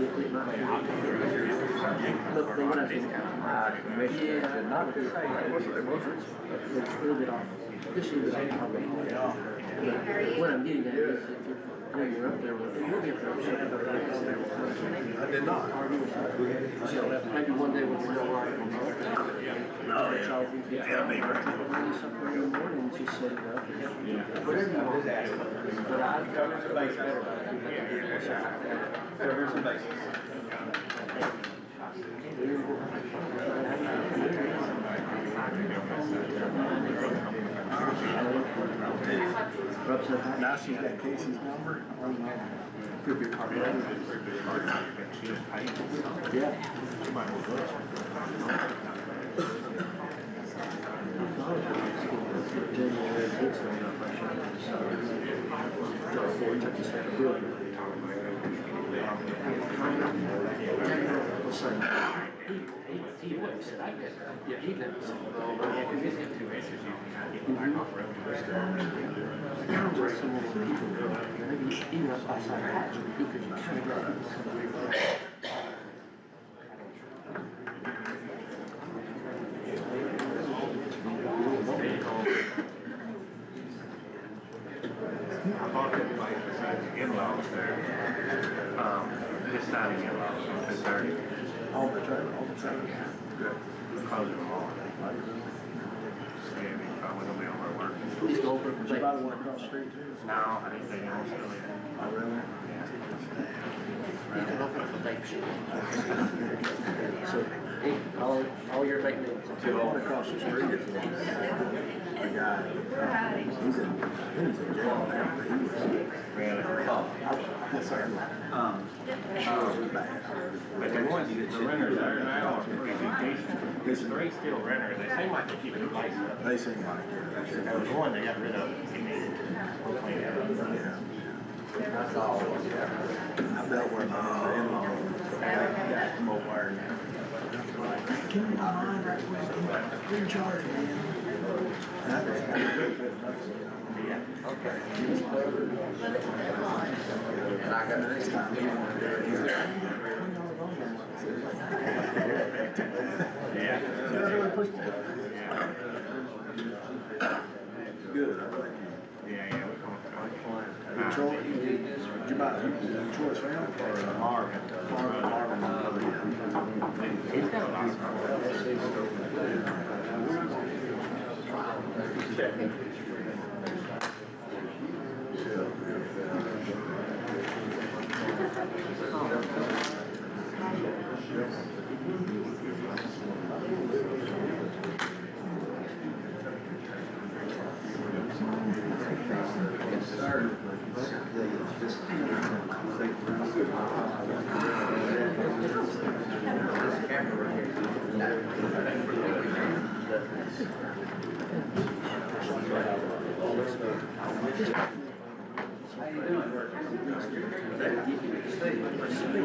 Look, they went up in commission should not be. It's a little bit off. This year was probably. What I'm getting at is when you're up there, with it will be a production. I did not. Maybe one day we'll go right. Oh, yeah. Yeah, maybe. Somewhere in the morning, just set it up. Whatever you want. But I've done it better. Cover some bases. Now she's got Casey's number. Could be part of it. Yeah. He said, I get that. Yeah, he never said, oh, yeah, because he's got 2 acres. You can hike off road to the even up by side hatch, he could just kind of go. I bought that place besides the in-laws there. This side of the in-laws on 230. All the time. Yeah. Good. Close them all. Yeah, we probably gonna be on our work. He's going for Did you buy the one across the street too? No, I didn't think it was still in. Oh, really? Yeah. He's going for the bake shop. So, hey, all your bake needs. The one across the street is a guy. He's in jail now, but he was. Really? Yes, sir. But the ones, the renters there now are pretty decent. There's 3 still renters. They seem like they keep it nice. They seem like it. There was one they got rid of. He needed to clean it up. Yeah. That's all. I bet where my in-law got more wire now. Give me my line right quick. You're in charge, man. Yeah. Okay. And I got the next time he wanted to do it. Yeah. Good, I like it. Yeah, we're going to Troy, did you buy Troy's family or Marvin. Marvin? He's got a lot of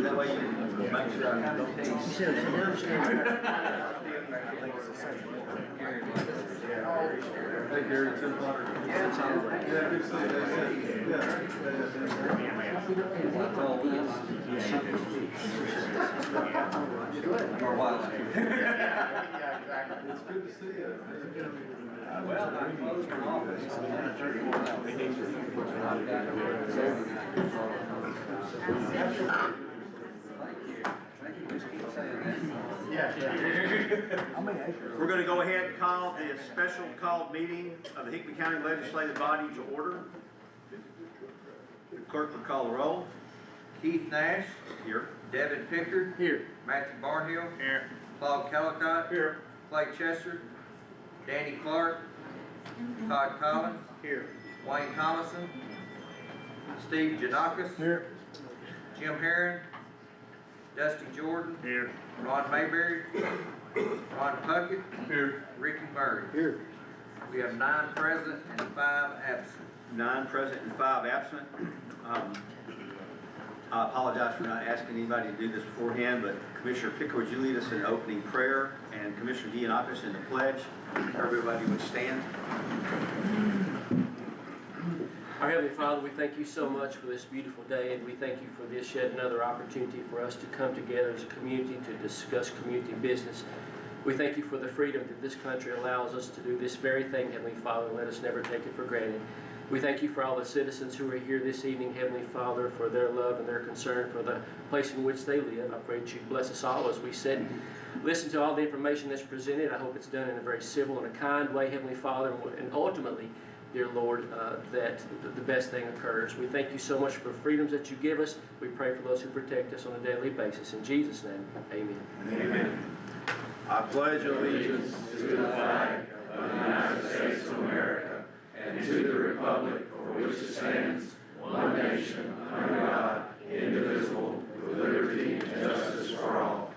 That way you make sure I have no taste. You said it's downstairs. Hey, Gary, 10 butter. Yeah, good to see you. For a while. It's good to see you. Well, I closed my office. We're going to go ahead and call the special called meeting of the Hickman County Legislative Body to order. The clerk will call the roll. Keith Nash. Here. Devin Pickard. Here. Matthew Barnhill. Here. Claude Callicott. Here. Clay Chester. Danny Clark. Todd Collins. Here. Wayne Thomason. Steve Janakis. Here. Jim Herron. Dusty Jordan. Here. Ron Mayberry. Ron Puckett. Here. Ricky Murray. Here. We have 9 present and 5 absent. 9 present and 5 absent. I apologize for not asking anybody to do this beforehand, but Commissioner Pickard, would you lead us in opening prayer, and Commissioner Giannakis in the pledge? Everybody would stand. Our Heavenly Father, we thank you so much for this beautiful day, and we thank you for this yet another opportunity for us to come together as a community to discuss community business. We thank you for the freedom that this country allows us to do this very thing, Heavenly Father, and let us never take it for granted. We thank you for all the citizens who are here this evening, Heavenly Father, for their love and their concern for the place in which they live. I pray that you bless us all as we sit and listen to all the information that's presented. I hope it's done in a very civil and a kind way, Heavenly Father, and ultimately, dear Lord, that the best thing occurs. We thank you so much for freedoms that you give us. We pray for those who protect us on a daily basis. In Jesus' name, amen. Amen. I pledge allegiance to the flag of the United States of America and to the republic for which it stands, one nation, under God, indivisible, with liberty and justice for all.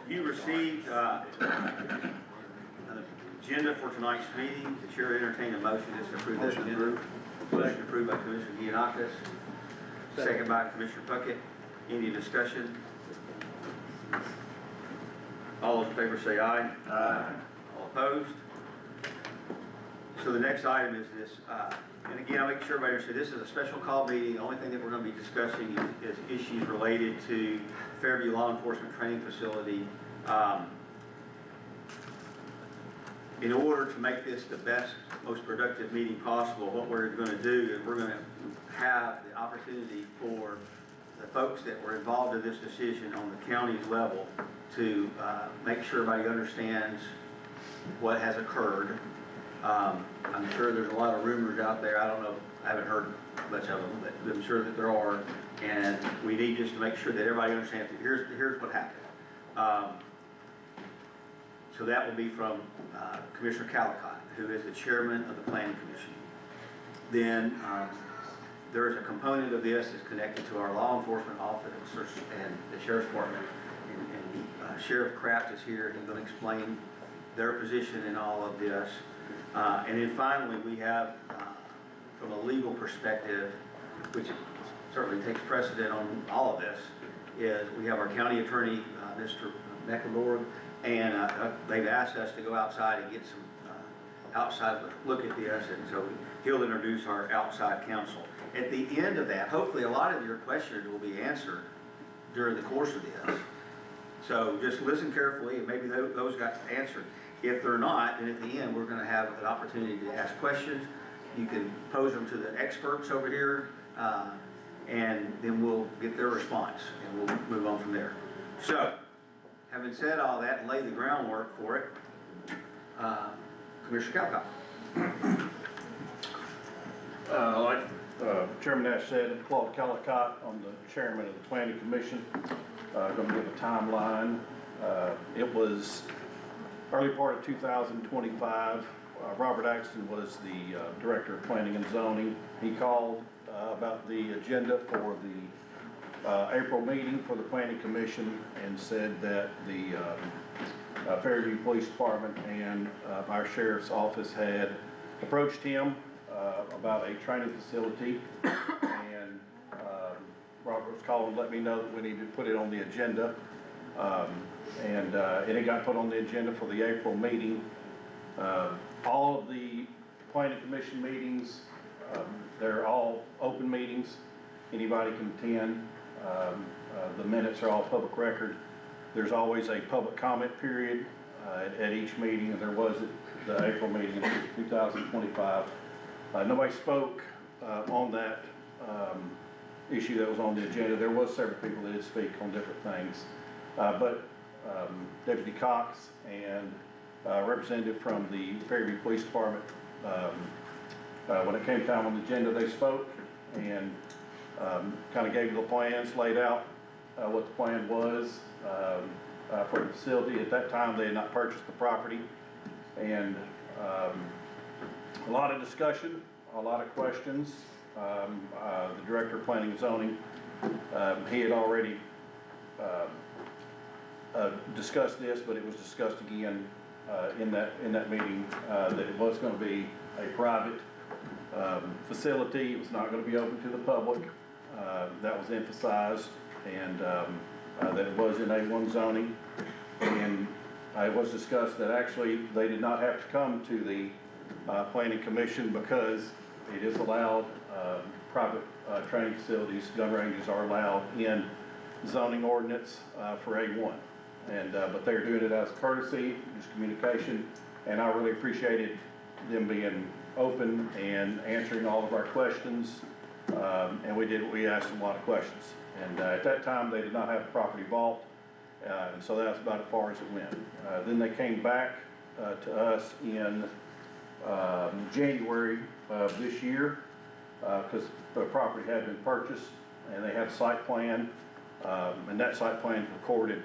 You received an agenda for tonight's meeting. The chair entertain a motion to approve this agenda. Motion approved by Commissioner Giannakis, second by Commissioner Puckett. Any discussion? All those in favor say aye. Aye. All opposed? So the next item is this, and again, I'll make sure everybody understands, this is a special call meeting. The only thing that we're going to be discussing is issues related to Fairview Law Enforcement Training Facility. In order to make this the best, most productive meeting possible, what we're going to do is we're going to have the opportunity for the folks that were involved in this decision on the county's level to make sure everybody understands what has occurred. I'm sure there's a lot of rumors out there. I don't know, I haven't heard much of them, but I'm sure that there are. And we need just to make sure that everybody understands that here's what happened. So that will be from Commissioner Calicott, who is the chairman of the Planning Commission. Then there is a component of this that's connected to our law enforcement officers and the Sheriff's Department. And Sheriff Kraft is here. He's going to explain their position in all of this. And then finally, we have, from a legal perspective, which certainly takes precedent on all of this, is we have our county attorney, Mr. Mecklenburg, and they've asked us to go outside and get some outside look at this, and so he'll introduce our outside counsel. At the end of that, hopefully a lot of your questions will be answered during the course of this. So just listen carefully, and maybe those got answered. If they're not, then at the end, we're going to have an opportunity to ask questions. You can pose them to the experts over here, and then we'll get their response, and we'll move on from there. So, having said all that and laid the groundwork for it, Commissioner Calicott. Like Chairman Nash said, Claude Calicott, I'm the chairman of the Planning Commission. Going to give a timeline. It was early part of 2025. Robert Axton was the director of planning and zoning. He called about the agenda for the April meeting for the Planning Commission and said that the Fairview Police Department and our sheriff's office had approached him about a training facility, and Robert was calling to let me know that we needed to put it on the agenda, and it got put on the agenda for the April meeting. All of the Planning Commission meetings, they're all open meetings. Anybody can attend. The minutes are all public record. There's always a public comment period at each meeting, and there was at the April meeting in 2025. Nobody spoke on that issue that was on the agenda. There was several people that did speak on different things, but Deputy Cox and representative from the Fairview Police Department, when it came time on the agenda, they spoke and kind of gave the plans, laid out what the plan was for the facility. At that time, they had not purchased the property, and a lot of discussion, a lot of questions. The Director of Planning and Zoning, he had already discussed this, but it was discussed again in that meeting that it was going to be a private facility. It was not going to be open to the public. That was emphasized, and that it was in A1 zoning. And it was discussed that actually they did not have to come to the planning commission because it is allowed, private training facilities, gun ranges are allowed in zoning ordinance for A1. And, but they're doing it as courtesy, just communication, and I really appreciated them being open and answering all of our questions. And we asked them a lot of questions. And at that time, they did not have a property vault, and so that's about as far as it went. Then they came back to us in January of this year, because the property had been purchased, and they had a site plan, and that site plan recorded.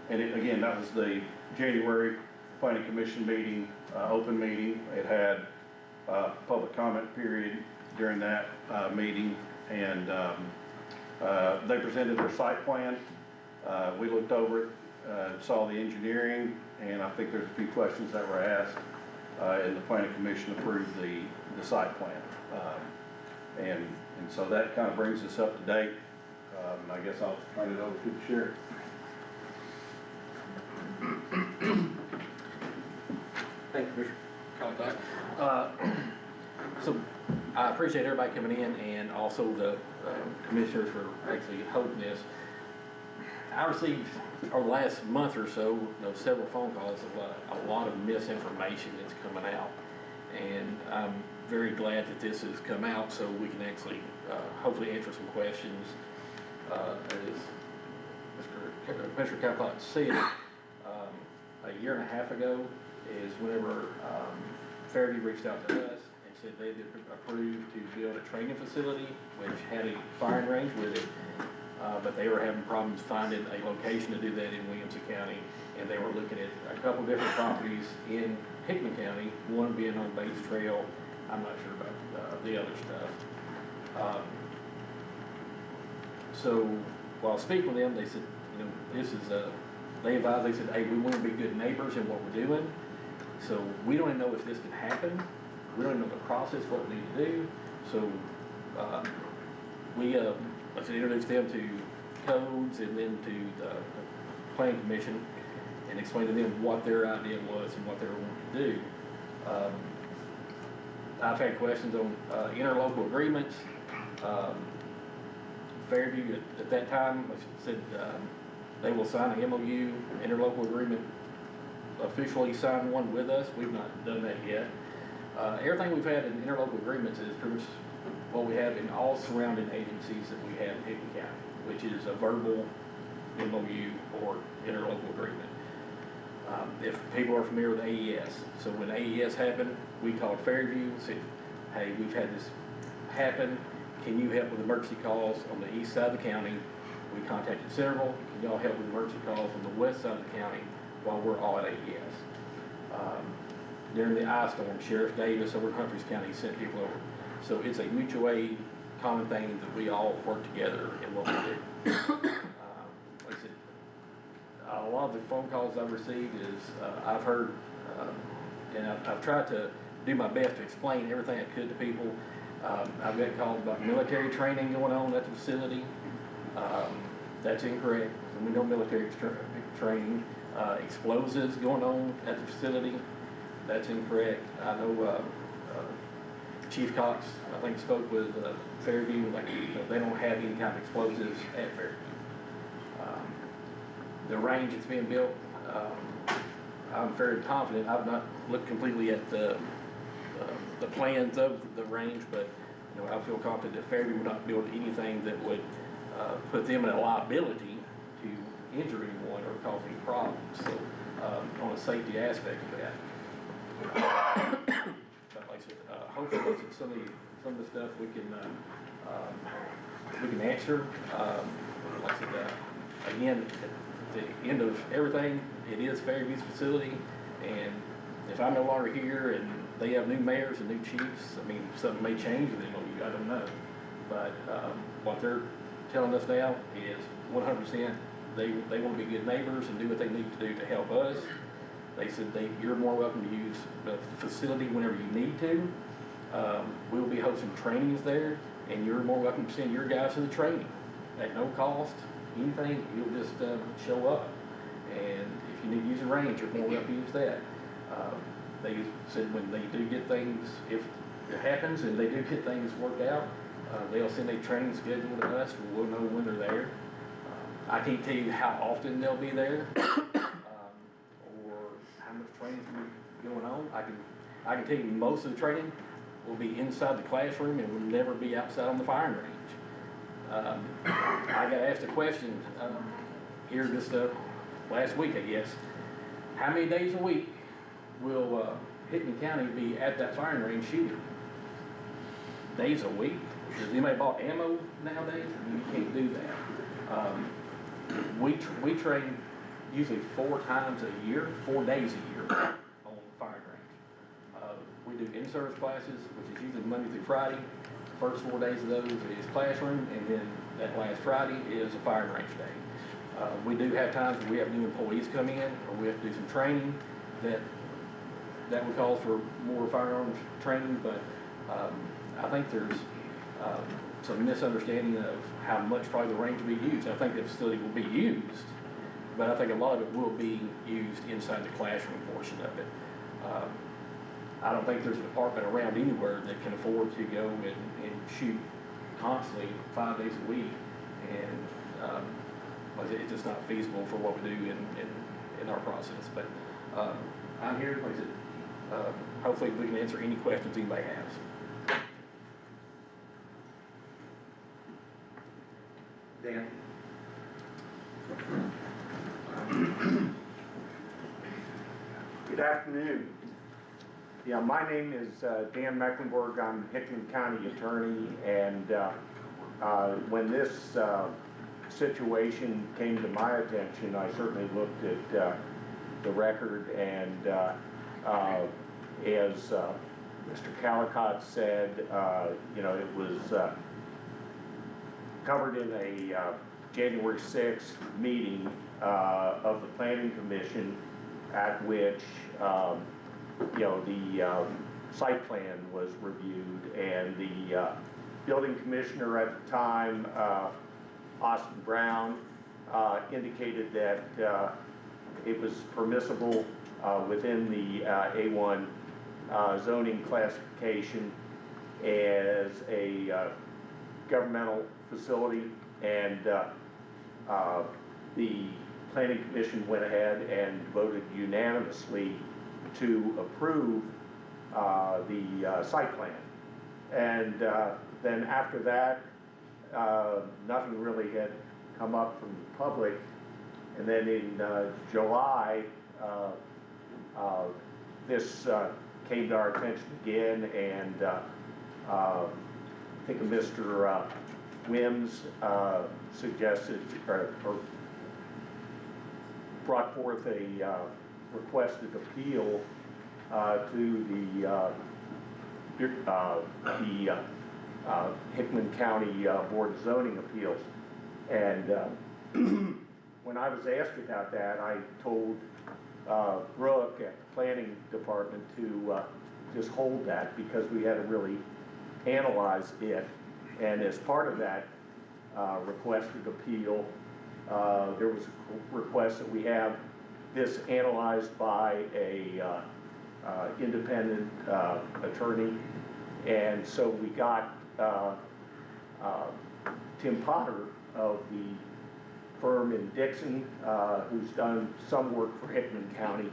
And again, that was the January Planning Commission meeting, open meeting. It had public comment period during that meeting, and they presented their site plan. We looked over it, saw the engineering, and I think there's a few questions that were asked, and the Planning Commission approved the site plan. And so that kind of brings us up to date. I guess I'll turn it over to the sheriff. Thank you, Commissioner Colacott. So I appreciate everybody coming in, and also the commissioners for actually holding this. I received over the last month or so, several phone calls of a lot of misinformation that's coming out, and I'm very glad that this has come out so we can actually hopefully answer some questions. As Commissioner Colacott said, a year and a half ago is whenever Fairview reached out to us and said they had approved to build a training facility which had a firing range with it, but they were having problems finding a location to do that in Williamson County, and they were looking at a couple different properties in Hickman County, one being on Bates Trail. I'm not sure about the other stuff. So while speaking with them, they said, this is they advised, they said, hey, we want to be good neighbors in what we're doing. So we don't even know if this can happen. We don't even know the process, what we need to do. So we let's introduce them to codes and then to the planning commission and explain to them what their idea was and what they were wanting to do. I've had questions on interlocal agreements. Fairview at that time said they will sign an MOU, interlocal agreement, officially sign one with us. We've not done that yet. Everything we've had in interlocal agreements is pretty much what we have in all surrounding agencies that we have in Hickman County, which is a verbal MOU or interlocal agreement. If people are familiar with AES, so when AES happened, we called Fairview and said, hey, we've had this happen. Can you help with emergency calls on the east side of the county? We contacted several. Can y'all help with emergency calls on the west side of the county while we're all at AES? During the ice storm, Sheriff Davis over in Humphreys County sent people over. So it's a mutual aid, common thing that we all work together in what we do. Like I said, a lot of the phone calls I've received is I've heard, and I've tried to do my best to explain everything I could to people. I've got calls about military training going on at the facility. That's incorrect. We know military training. Explosives going on at the facility. That's incorrect. I know Chief Cox, I think, spoke with Fairview, like they don't have any kind of explosives at Fairview. The range that's being built, I'm very confident. I've not looked completely at the plans of the range, but I feel confident that Fairview would not build anything that would put them in a liability to injure anyone or cause any problems. So on a safety aspect of that. But like I said, hopefully some of the stuff we can answer. Like I said, again, at the end of everything, it is Fairview's facility, and if I'm no longer here and they have new mayors and new chiefs, I mean, something may change with them, I don't know. But what they're telling us now is 100% they want to be good neighbors and do what they need to do to help us. They said you're more welcome to use the facility whenever you need to. We'll be hosting trainings there, and you're more welcome to send your guys to the training at no cost, anything. You'll just show up. and if you need to use a range, you're more welcome to use that. They said when they do get things, if it happens and they do get things worked out, they'll send a training schedule to us, and we'll know when they're there. I can't tell you how often they'll be there, or how much training's gonna be going on. I can tell you most of the training will be inside the classroom and will never be outside on the firing range. I got asked a question here just last week, I guess. How many days a week will Hickman County be at that firing range shooting? Days a week? Does anybody bought ammo nowadays? You can't do that. We train usually 4 times a year, 4 days a year on the firing range. We do in-service classes, which is usually Monday through Friday. First 4 days of those is classroom, and then that last Friday is a firing range day. We do have times where we have new employees come in, or we have to do some training that would call for more firearms training, but I think there's some misunderstanding of how much probably the range will be used. I think the facility will be used, but I think a lot of it will be used inside the classroom portion of it. I don't think there's a department around anywhere that can afford to go and shoot constantly 5 days a week, and it's just not feasible for what we do in our process. But I'm here, like I said, hopefully we can answer any questions anybody has. Dan? Good afternoon. Yeah, my name is Dan Mecklenburg. I'm Hickman County Attorney, and when this situation came to my attention, I certainly looked at the record, and as Mr. Calicott said, you know, it was covered in a January 6th meeting of the Planning Commission, at which you know, the site plan was reviewed, and the building commissioner at the time, Austin Brown, indicated that it was permissible within the A1 zoning classification as a governmental facility, and the Planning Commission went ahead and voted unanimously to approve the site plan. And then after that, nothing really had come up from the public. And then in July, this came to our attention again, and I think Mr. Wims suggested or brought forth a requested appeal to the Hickman County Board of Zoning Appeals. And when I was asked about that, I told Brooke at the Planning Department to just hold that, because we had to really analyze it. And as part of that requested appeal, there was a request that we have this analyzed by a independent attorney, and so we got Tim Potter of the firm in Dixon, who's done some work for Hickman County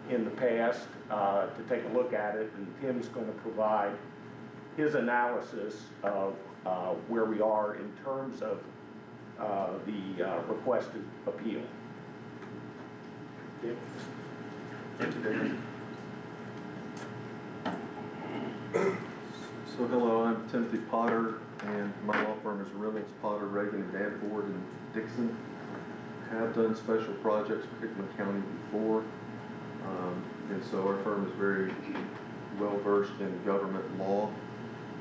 in the past, to take a look at it, and Tim's going to provide his analysis of where we are in terms of the requested appeal. Thank you, Dan. So hello, I'm Timothy Potter, and my law firm is Reynolds, Potter, Reagan, and Danford in Dixon. Have done special projects for Hickman County before, and so our firm is very well versed in government law.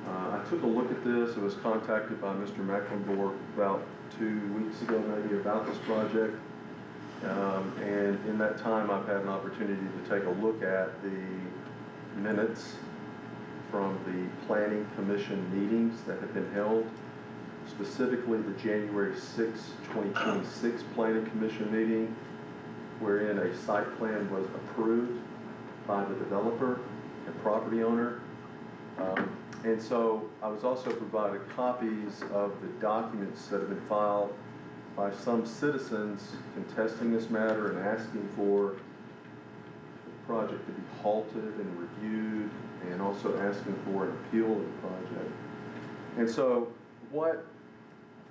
I took a look at this. I was contacted by Mr. Mecklenburg about 2 weeks ago maybe about this project. And in that time, I've had an opportunity to take a look at the minutes from the Planning Commission meetings that have been held, specifically the January 6, 2026 Planning Commission meeting, wherein a site plan was approved by the developer and property owner. And so I was also provided copies of the documents that have been filed by some citizens contesting this matter and asking for the project to be halted and reviewed, and also asking for an appeal of the project. And so what,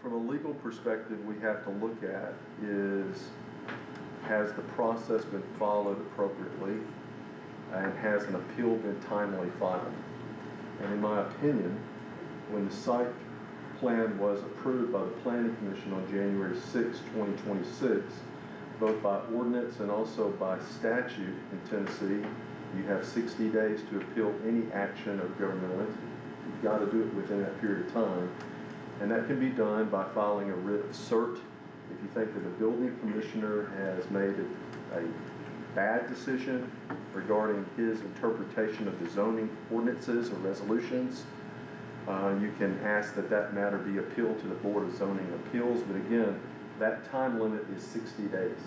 from a legal perspective, we have to look at is, has the process been followed appropriately, and has an appeal been timely filed? And in my opinion, when the site plan was approved by the Planning Commission on January 6, 2026, both by ordinance and also by statute in Tennessee, you have 60 days to appeal any action of governmental entity. You've got to do it within that period of time. And that can be done by filing a writ of cert. If you think that the building commissioner has made a bad decision regarding his interpretation of the zoning ordinances or resolutions, you can ask that that matter be appealed to the Board of Zoning Appeals. But again, that time limit is 60 days.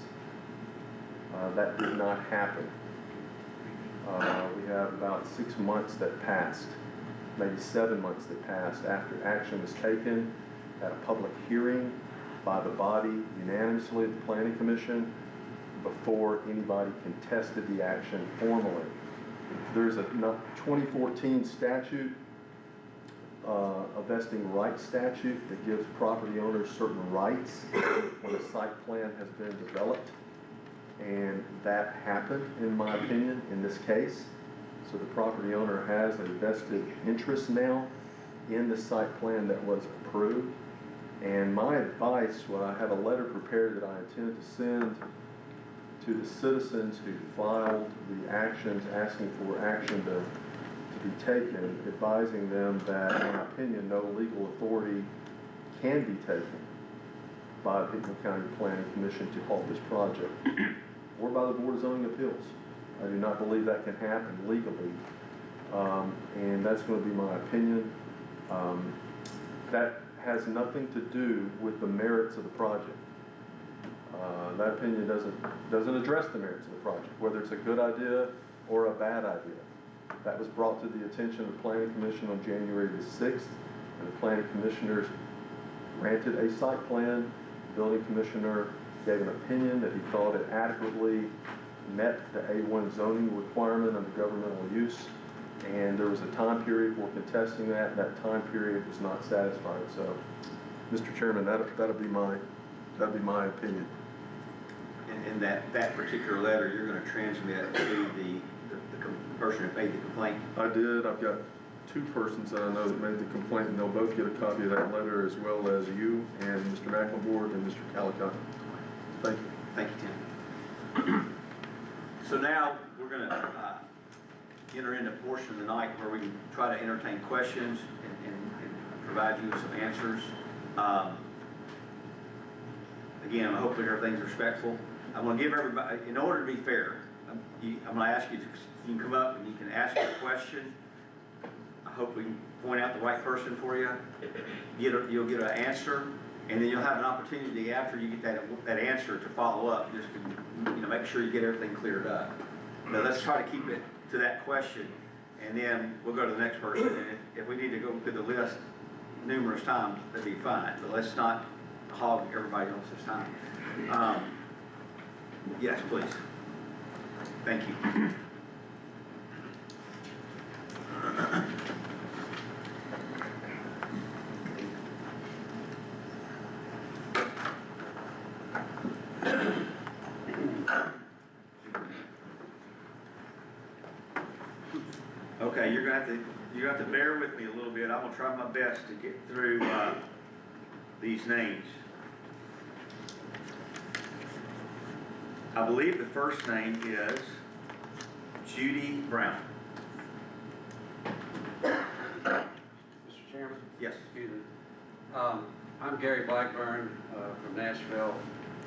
That did not happen. We have about 6 months that passed, maybe 7 months that passed after action was taken at a public hearing by the body unanimously, the Planning Commission, before anybody contested the action formally. There's a 2014 statute, a vesting rights statute that gives property owners certain rights when a site plan has been developed. And that happened, in my opinion, in this case. So the property owner has a vested interest now in the site plan that was approved. And my advice, I have a letter prepared that I intend to send to the citizens who filed the actions, asking for action to be taken, advising them that, in my opinion, no legal authority can be taken by the Hickman County Planning Commission to halt this project, or by the Board of Zoning Appeals. I do not believe that can happen legally, and that's going to be my opinion. That has nothing to do with the merits of the project. That opinion doesn't address the merits of the project, whether it's a good idea or a bad idea. That was brought to the attention of the Planning Commission on January the 6th, and the Planning Commissioners granted a site plan. The Building Commissioner gave an opinion that he thought it adequately met the A1 zoning requirement under governmental use, and there was a time period for contesting that, and that time period was not satisfied. So, Mr. Chairman, that'll be my opinion. And that particular letter, you're going to transmit to the person who made the complaint? I did. I've got 2 persons that I know that made the complaint, and they'll both get a copy of that letter, as well as you and Mr. McElboard and Mr. Calicott. Thank you. Thank you, Tim. So now we're going to enter into a portion of the night where we can try to entertain questions and provide you with some answers. Again, hopefully everything's respectful. I'm going to give everybody, in order to be fair, I'm going to ask you to, you can come up and you can ask your question. I hope we can point out the right person for you. You'll get an answer, and then you'll have an opportunity after you get that answer to follow up. Just to, make sure you get everything cleared up. But let's try to keep it to that question, and then we'll go to the next person. And if we need to go through the list numerous times, that'd be fine. But let's not hog everybody else's time. Yes, please. Thank you. Okay, you're gonna have to bear with me a little bit. I'm gonna try my best to get through these names. I believe the first name is Judy Brown. Mr. Chairman? Yes. Excuse me. I'm Gary Blackburn from Nashville.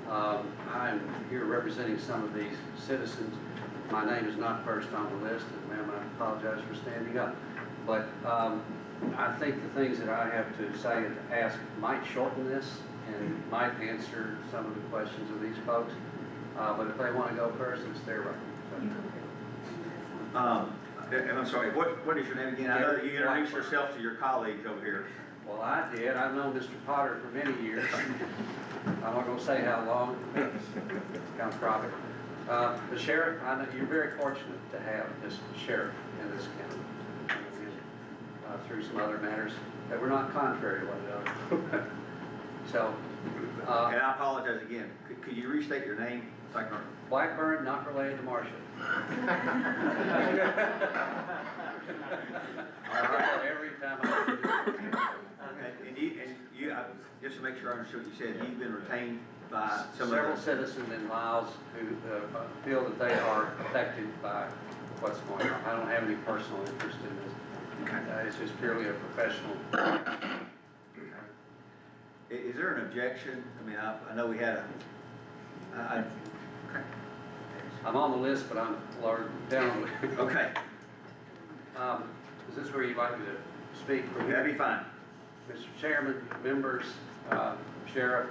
I'm here representing some of these citizens. My name is not first on the list, and ma'am, I apologize for standing up. But I think the things that I have to say and ask might shorten this and might answer some of the questions of these folks. But if they want to go first, it's their right. And I'm sorry, what is your name again? I know that you introduced yourself to your colleagues over here. Well, I did. I've known Mr. Potter for many years. I'm not gonna say how long. It's kind of private. The sheriff, I know you're very fortunate to have this sheriff in this county. Through some other matters that were not contrary to one another. So. And I apologize again. Could you restate your name? Blackburn, not related to Marshall. Every time And you, just to make sure I understood what you said, you've been retained by several citizens in Miles who feel that they are affected by what's going on. I don't have any personal interest in this. Okay. It's just purely a professional. Is there an objection? I mean, I know we had a. I'm on the list, but I'm lower down. Okay. Is this where you'd like me to speak? That'd be fine. Mr. Chairman, members, Sheriff,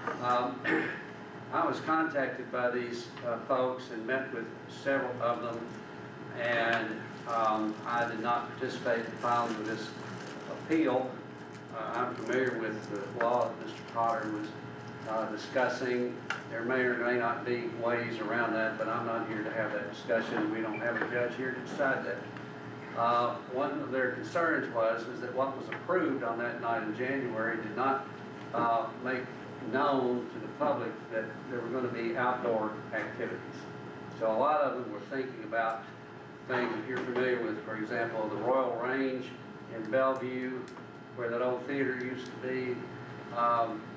I was contacted by these folks and met with several of them, and I did not participate in filing of this appeal. I'm familiar with the law that Mr. Potter was discussing. There may or may not be ways around that, but I'm not here to have that discussion. We don't have a judge here to decide that. One of their concerns is that what was approved on that night in January did not make known to the public that there were going to be outdoor activities. So a lot of them were thinking about things that you're familiar with, for example, the Royal Range in Bellevue, where that old theater used to be.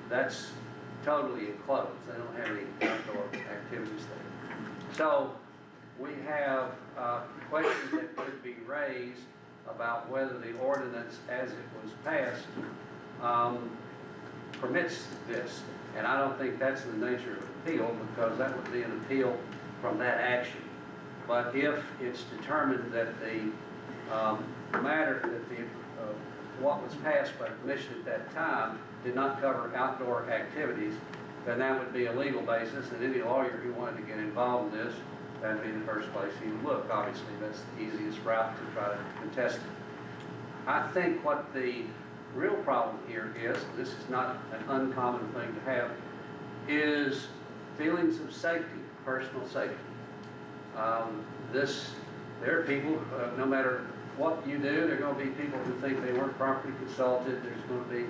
That's totally enclosed. They don't have any outdoor activities there. So we have questions that could be raised about whether the ordinance as it was passed permits this. And I don't think that's in the nature of an appeal, because that would be an appeal from that action. But if it's determined that the matter, that the what was passed by the commission at that time did not cover outdoor activities, then that would be a legal basis, and any lawyer who wanted to get involved in this, that'd be the first place he would look. Obviously, that's the easiest route to try to contest it. I think what the real problem here is, this is not an uncommon thing to have, is feelings of safety, personal safety. There are people, no matter what you do, there are going to be people who think they weren't properly consulted. There's going to be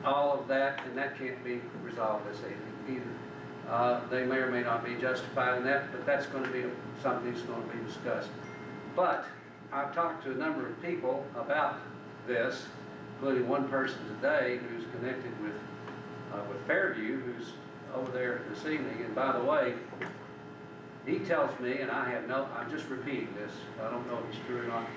all of that, and that can't be resolved this evening either. They may or may not be justified in that, but that's going to be something that's going to be discussed. But I've talked to a number of people about this, including one person today who's connected with Fairview, who's over there this evening. And by the way, he tells me, and I'm just repeating this, I don't know if it's true or not,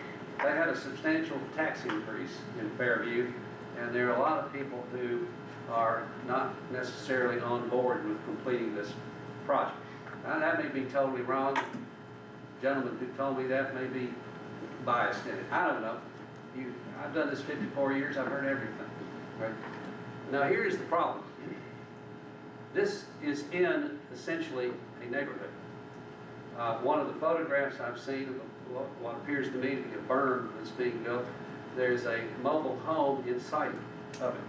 they had a substantial tax increase in Fairview, and there are a lot of people who are not necessarily on board with completing this project. Now, that may be totally wrong. The gentleman who told me that may be biased in it. I don't know. I've done this 54 years. I've heard everything. Right? Now, here's the problem. This is in, essentially, a neighborhood. One of the photographs I've seen of what appears to me to be a berm that's being built, there's a mobile home inside of it.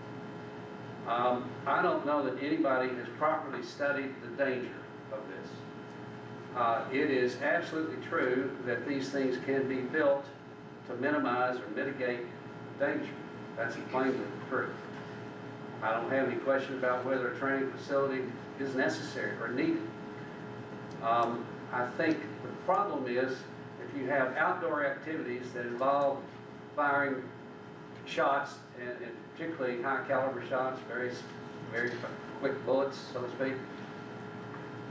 I don't know that anybody has properly studied the danger of this. It is absolutely true that these things can be built to minimize or mitigate danger. That's plainly true. I don't have any question about whether a training facility is necessary or needed. I think the problem is if you have outdoor activities that involve firing shots, and particularly high caliber shots, very quick bullets, so to speak,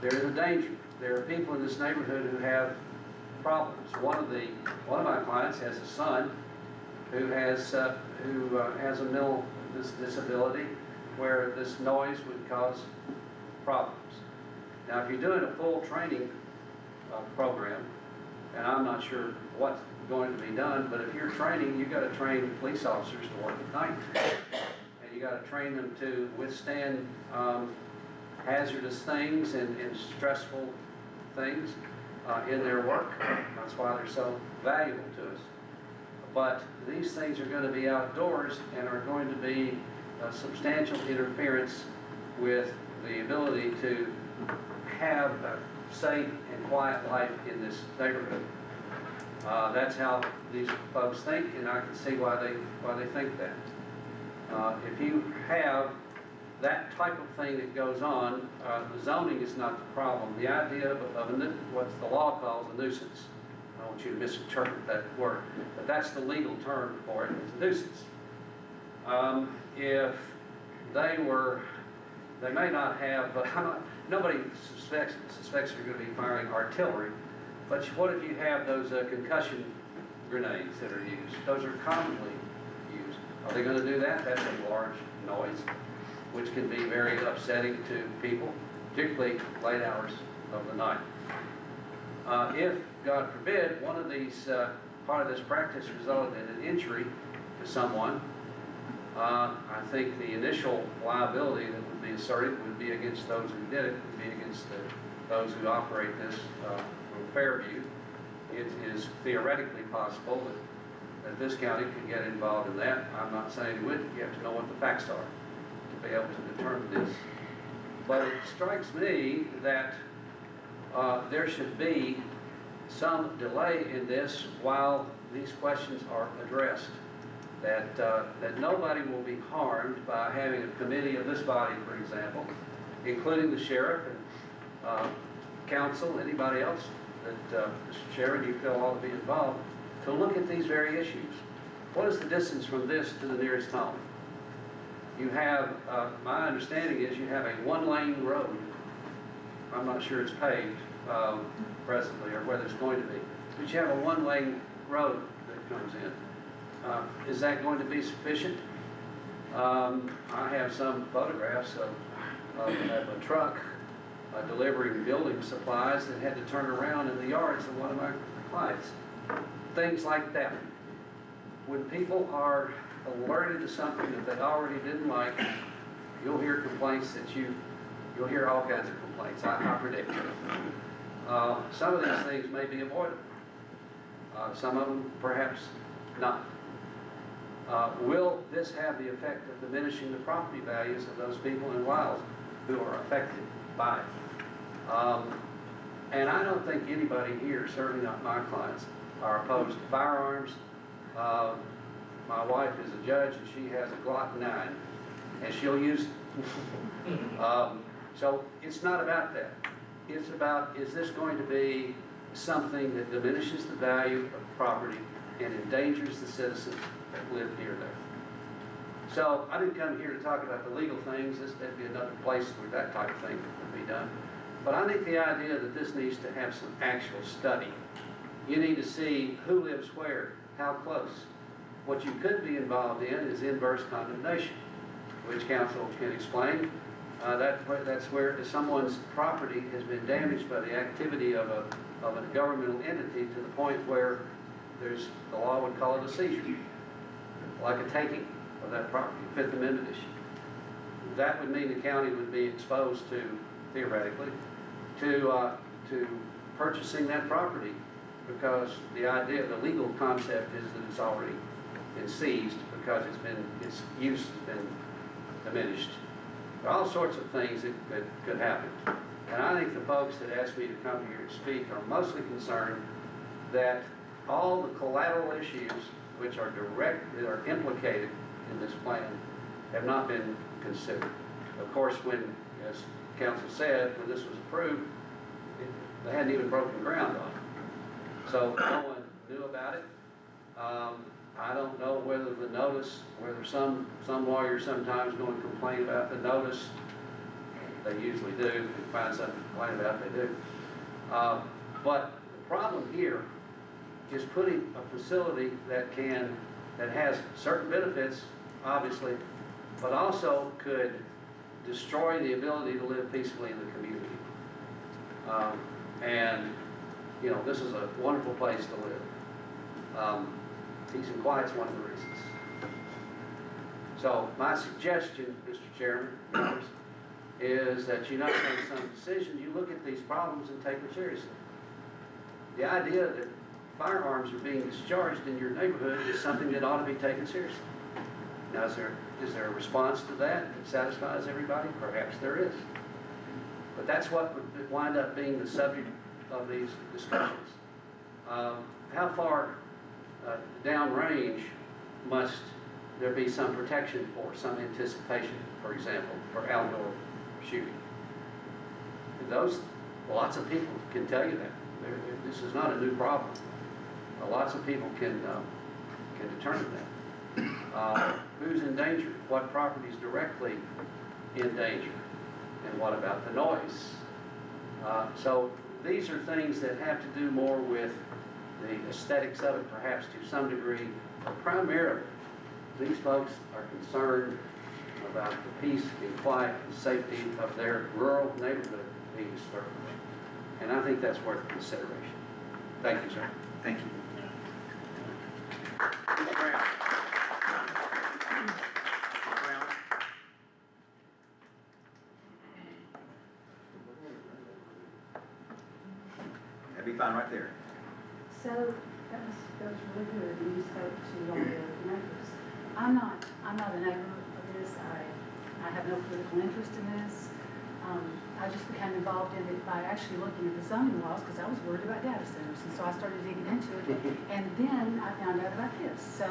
there is a danger. There are people in this neighborhood who have problems. One of my clients has a son who has a mental disability where this noise would cause problems. Now, if you're doing a full training program, and I'm not sure what's going to be done, but if you're training, you've got to train police officers to work at night. And you got to train them to withstand hazardous things and stressful things in their work. That's why they're so valuable to us. But these things are going to be outdoors and are going to be a substantial interference with the ability to have a safe and quiet life in this neighborhood. That's how these folks think, and I can see why they think that. If you have that type of thing that goes on, the zoning is not the problem. The idea of what the law calls a nuisance. I don't want you to misinterpret that word, but that's the legal term for it, it's a nuisance. If they may not have, nobody suspects you're going to be firing artillery, but what if you have those concussion grenades that are used? Those are commonly used. Are they going to do that? That's a large noise, which can be very upsetting to people, particularly late hours of the night. If, God forbid, one of these, part of this practice resulted in an injury to someone, I think the initial liability that would be asserted would be against those who did it, would be against those who operate this from Fairview. It is theoretically possible that this county could get involved in that. I'm not saying it would. You have to know what the facts are to be able to determine this. But it strikes me that there should be some delay in this while these questions are addressed. That nobody will be harmed by having a committee of this body, for example, including the sheriff and council, anybody else that, Mr. Chairman, you feel ought to be involved, to look at these very issues. What is the distance from this to the nearest home? You have, my understanding is you have a one-lane road. I'm not sure it's paved presently or whether it's going to be, but you have a one-lane road that comes in. Is that going to be sufficient? I have some photographs of a truck delivering building supplies that had to turn around in the yards of one of my clients. Things like that. When people are alerted to something that they already didn't like, you'll hear complaints that you'll hear all kinds of complaints, I predict. Some of these things may be avoidable. Some of them perhaps not. Will this have the effect of diminishing the property values of those people in Wiles who are affected by it? And I don't think anybody here, certainly not my clients, are opposed to firearms. My wife is a judge and she has a Glock 9 and she'll use it. So it's not about that. It's about, is this going to be something that diminishes the value of property and endangers the citizens that live near there? So I didn't come here to talk about the legal things. That'd be another place where that type of thing would be done. But I think the idea that this needs to have some actual study. You need to see who lives where, how close. What you could be involved in is inverse condemnation, which council can explain. That's where someone's property has been damaged by the activity of a governmental entity to the point where the law would call it a seizure, like a taking of that property, Fifth Amendment issue. That would mean the county would be exposed to, theoretically, to purchasing that property, because the legal concept is that it's already been seized because its use has been diminished. There are all sorts of things that could happen. And I think the folks that asked me to come here to speak are mostly concerned that all the collateral issues that are implicated in this plan have not been considered. Of course, when, as council said, when this was approved, they hadn't even broken ground on it. So no one knew about it. I don't know whether some lawyer sometimes going to complain about the notice. They usually do. If you find something to complain about, they do. But the problem here is putting a facility that has certain benefits, obviously, but also could destroy the ability to live peacefully in the community. And, you know, this is a wonderful place to live. Peace and quiet is one of the reasons. So my suggestion, Mr. Chairman, members, is that you not make some decisions, you look at these problems and take them seriously. The idea that firearms are being discharged in your neighborhood is something that ought to be taken seriously. Now, is there a response to that satisfies everybody? Perhaps there is. But that's what would wind up being the subject of these discussions. How far downrange must there be some protection for, some anticipation, for example, for outdoor shooting? Lots of people can tell you that. This is not a new problem. Lots of people can determine that. Who's in danger? What property is directly in danger? And what about the noise? So these are things that have to do more with the aesthetics of it, perhaps to some degree, but primarily these folks are concerned about the peace and quiet and safety of their rural neighborhood being disturbed. And I think that's worth consideration. Thank you, sir. Thank you. Mr. Brown. Mr. Brown. That'd be fine right there. So that was really good when you spoke to all the neighbors. I'm not a neighbor of this. I have no political interest in this. I just became involved in it by actually looking at the zoning laws because I was worried about data centers, and so I started digging into it. And then I found out about this. So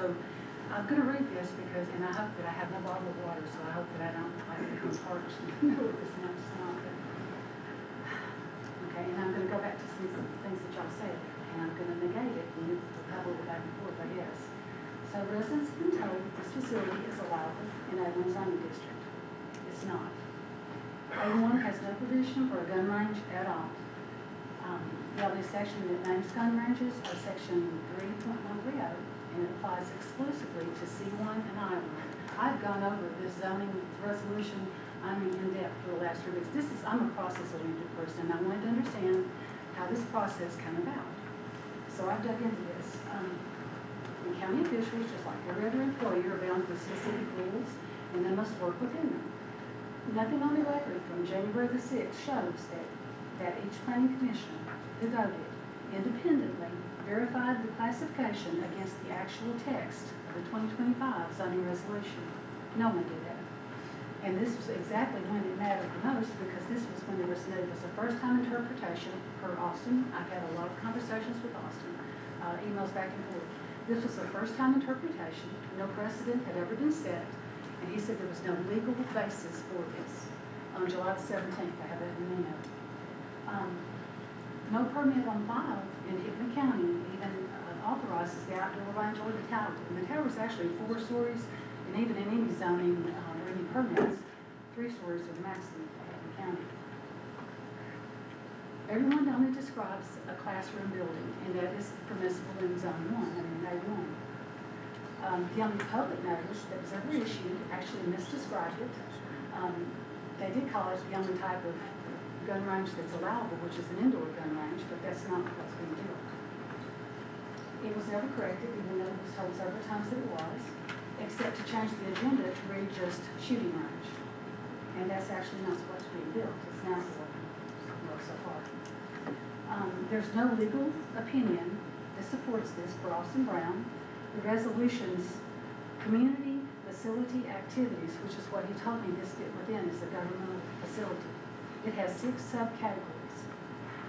I'm going to read this because, and I hope that I have no bottle of water, so I hope that I don't become parched. No, it's not. Okay, and I'm going to go back to some things that y'all said, and I'm going to negate it, and we'll have a little back and forth, I guess. So residents have been told that this facility is allowable in A1 zoning district. It's not. A1 has no provision for a gun range at all. The only section that names gun ranges are section 3.130, and it applies exclusively to C1 and I1. I've gone over this zoning resolution, in depth for the last 3 weeks. I'm a process-oriented person, and I wanted to understand how this process came about. So I've dug into this. And county officials, just like every other employee, are bound to specific rules, and they must work within them. Nothing on the record from January the 6th shows that each planning commission who voted independently verified the classification against the actual text of the 2025 zoning resolution. No one did that. And this was exactly when it mattered the most because this was when there was a first-time interpretation per Austin. I've had a lot of conversations with Austin, emails back and forth. This was the first-time interpretation. No precedent had ever been set. And he said there was no legal basis for this. On July the 17th, I have that in the email. No permit on file in Hickman County even authorizes the outdoor range or the tower. And the tower is actually 4 stories, and even in any zoning or any permits, 3 stories are the maximum for Hickman County. Everyone only describes a classroom building, and that is permissible in Zone 1, A1. The only public notice that was ever issued actually misdescribed it. They did call it the only type of gun range that's allowable, which is an indoor gun range, but that's not what's being built. It was never corrected, even though it was told several times that it was, except to change the agenda to read just shooting range. And that's actually not what's being built. It's now so far. There's no legal opinion that supports this for Austin Brown. The resolution's community facility activities, which is what he told me this fit within, is a governmental facility. It has 6 subcategories.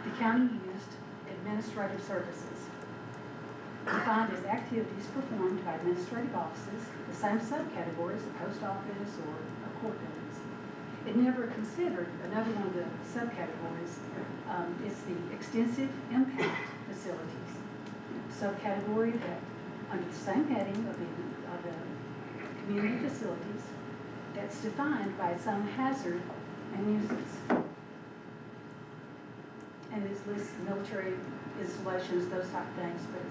The county used administrative services, defined as activities performed by administrative offices, the same subcategory as a post office or a court buildings. It never considered another one of the subcategories is the extensive impact facilities, subcategory that under the same heading of the community facilities that's defined by its own hazard and nuisance. And this lists military installations, those type of things, but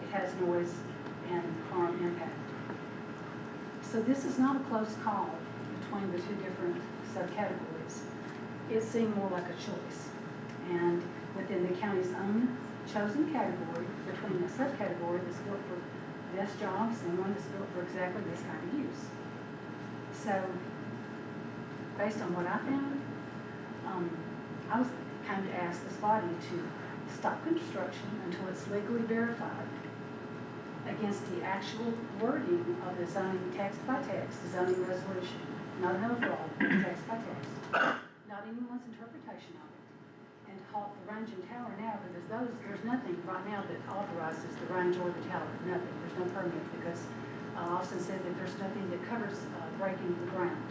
it has noise and harm impact. So this is not a close call between the 2 different subcategories. It seemed more like a choice. And within the county's own chosen category, between a subcategory that's built for desk jobs and one that's built for exactly this kind of use. So based on what I found, I was kind of asked this body to stop construction until it's legally verified against the actual wording of the zoning text by text, the zoning resolution, not an overall, but text by text, not anyone's interpretation of it, and halt the range and tower now, because there's nothing right now that authorizes the range or the tower, nothing, there's no permit, because Austin said that there's nothing that covers breaking the ground.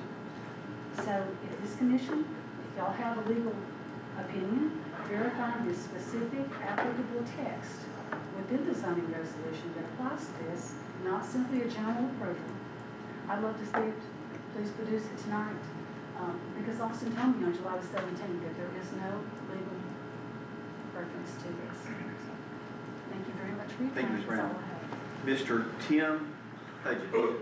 So if this commission, if y'all have a legal opinion, verifying the specific applicable text within the zoning resolution that applies to this, not simply a general approval. I'd love to see it, please produce it tonight, because Austin told me on July the 17th that there is no legal reference to this. Thank you very much for your time. Thank you, Ms. Brown. That's all I have. Mr. Tim Paget.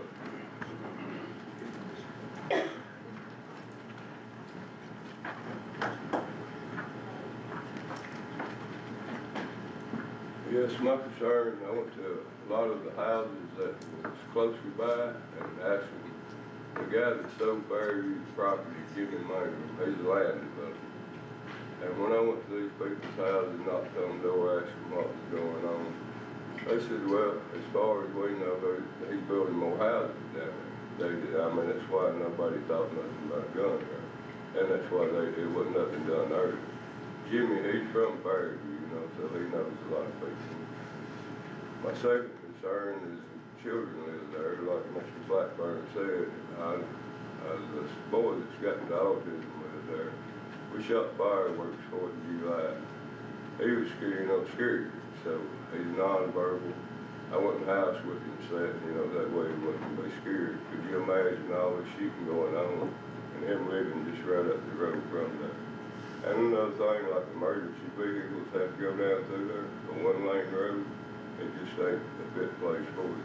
Yes, my concern, I went to a lot of the houses that was closely by and asked them, the guy that sold Fairview property, give me money, he's a land developer. And when I went to these people's houses, knocked on the door, asked them what was going on, they said, well, as far as we know, he's building more houses down there. I mean, that's why nobody thought nothing about gun there. And that's why there wasn't nothing done there. Jimmy, he's from Fairview, you know, so he knows a lot of people. My second concern is the children live there, like Mr. Blackburn said. This boy that's got the autism live there. We shot fireworks 4th of July. He was scared, scared. So he's non-verbal. I went in the house with him and said, that way he wouldn't be scared. Could you imagine all this shooting going on and him living just right up the road from there? And another thing, like emergency vehicles have to go down through there, a one-lane road, it just ain't a fit place for it.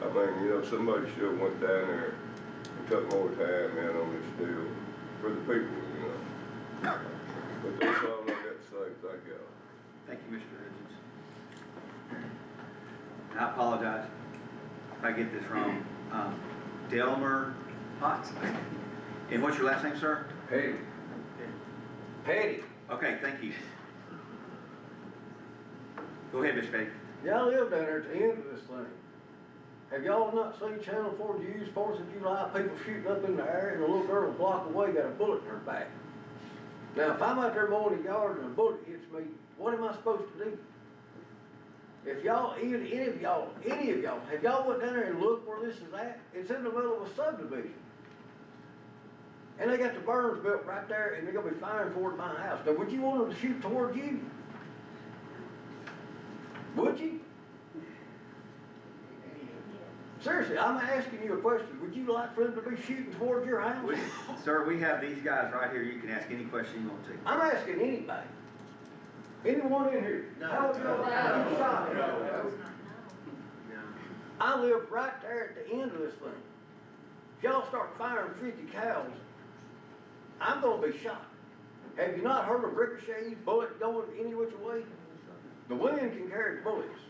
I mean, somebody should have went down there and took more time in on this deal for the people, But that's all I got to say. Thank y'all. Thank you, Mr. Richards. And I apologize if I get this wrong. Delmer Potts. And what's your last name, sir? Petty. Petty. Okay, thank you. Go ahead, Mr. Petty. Y'all live down there at the end of this thing. Have y'all not seen Channel 4 News, 4th of July, people shooting up in the air and a little girl a block away got a bullet in her back? Now, if I'm out there mowing the yard and a bullet hits me, what am I supposed to do? If y'all, any of y'all, have y'all went down there and looked where this is at? It's in the middle of a subdivision. And they got the berms built right there and they're gonna be firing toward my house. Now, would you want them to shoot toward you? Would you? Seriously, I'm asking you a question. Would you like for them to be shooting toward your house? Sir, we have these guys right here. You can ask any question you want to. I'm asking anybody. Anyone in here? No. I live right there at the end of this thing. If y'all start firing 50 cows, I'm gonna be shot. Have you not heard of ricochets, bullets going any which way? The wind can carry bullets.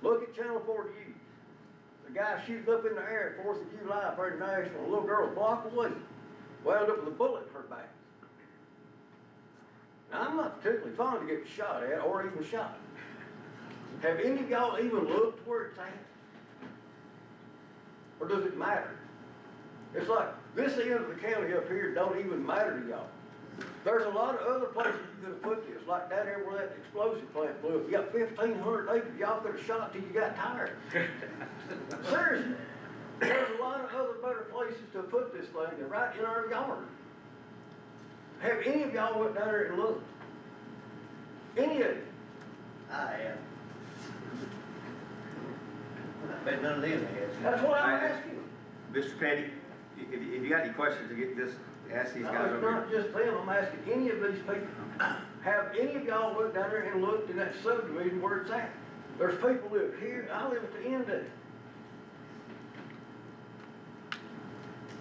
Look at Channel 4 News. The guy shooting up in the air at 4th of July up there in Nashville, a little girl a block away, wound up with a bullet in her back. Now, I'm not particularly fond of getting shot at or even shot. Have any of y'all even looked where it's at? Or does it matter? It's like this end of the county up here don't even matter to y'all. There's a lot of other places you could have put this, like down there where that explosive plant blew up. You got 1,500 acres, y'all could have shot till you got tired. Seriously. There's a lot of other better places to put this thing than right in our yard. Have any of y'all went down there and looked? Any of you? I have. I bet none of them has. That's what I'm asking. Mr. Petty, if you got any questions to get this, ask these guys No, it's over not here. just them, I'm asking any of these people. Have any of y'all went down there and looked in that subdivision where it's at? There's people live here, I live at the end of it.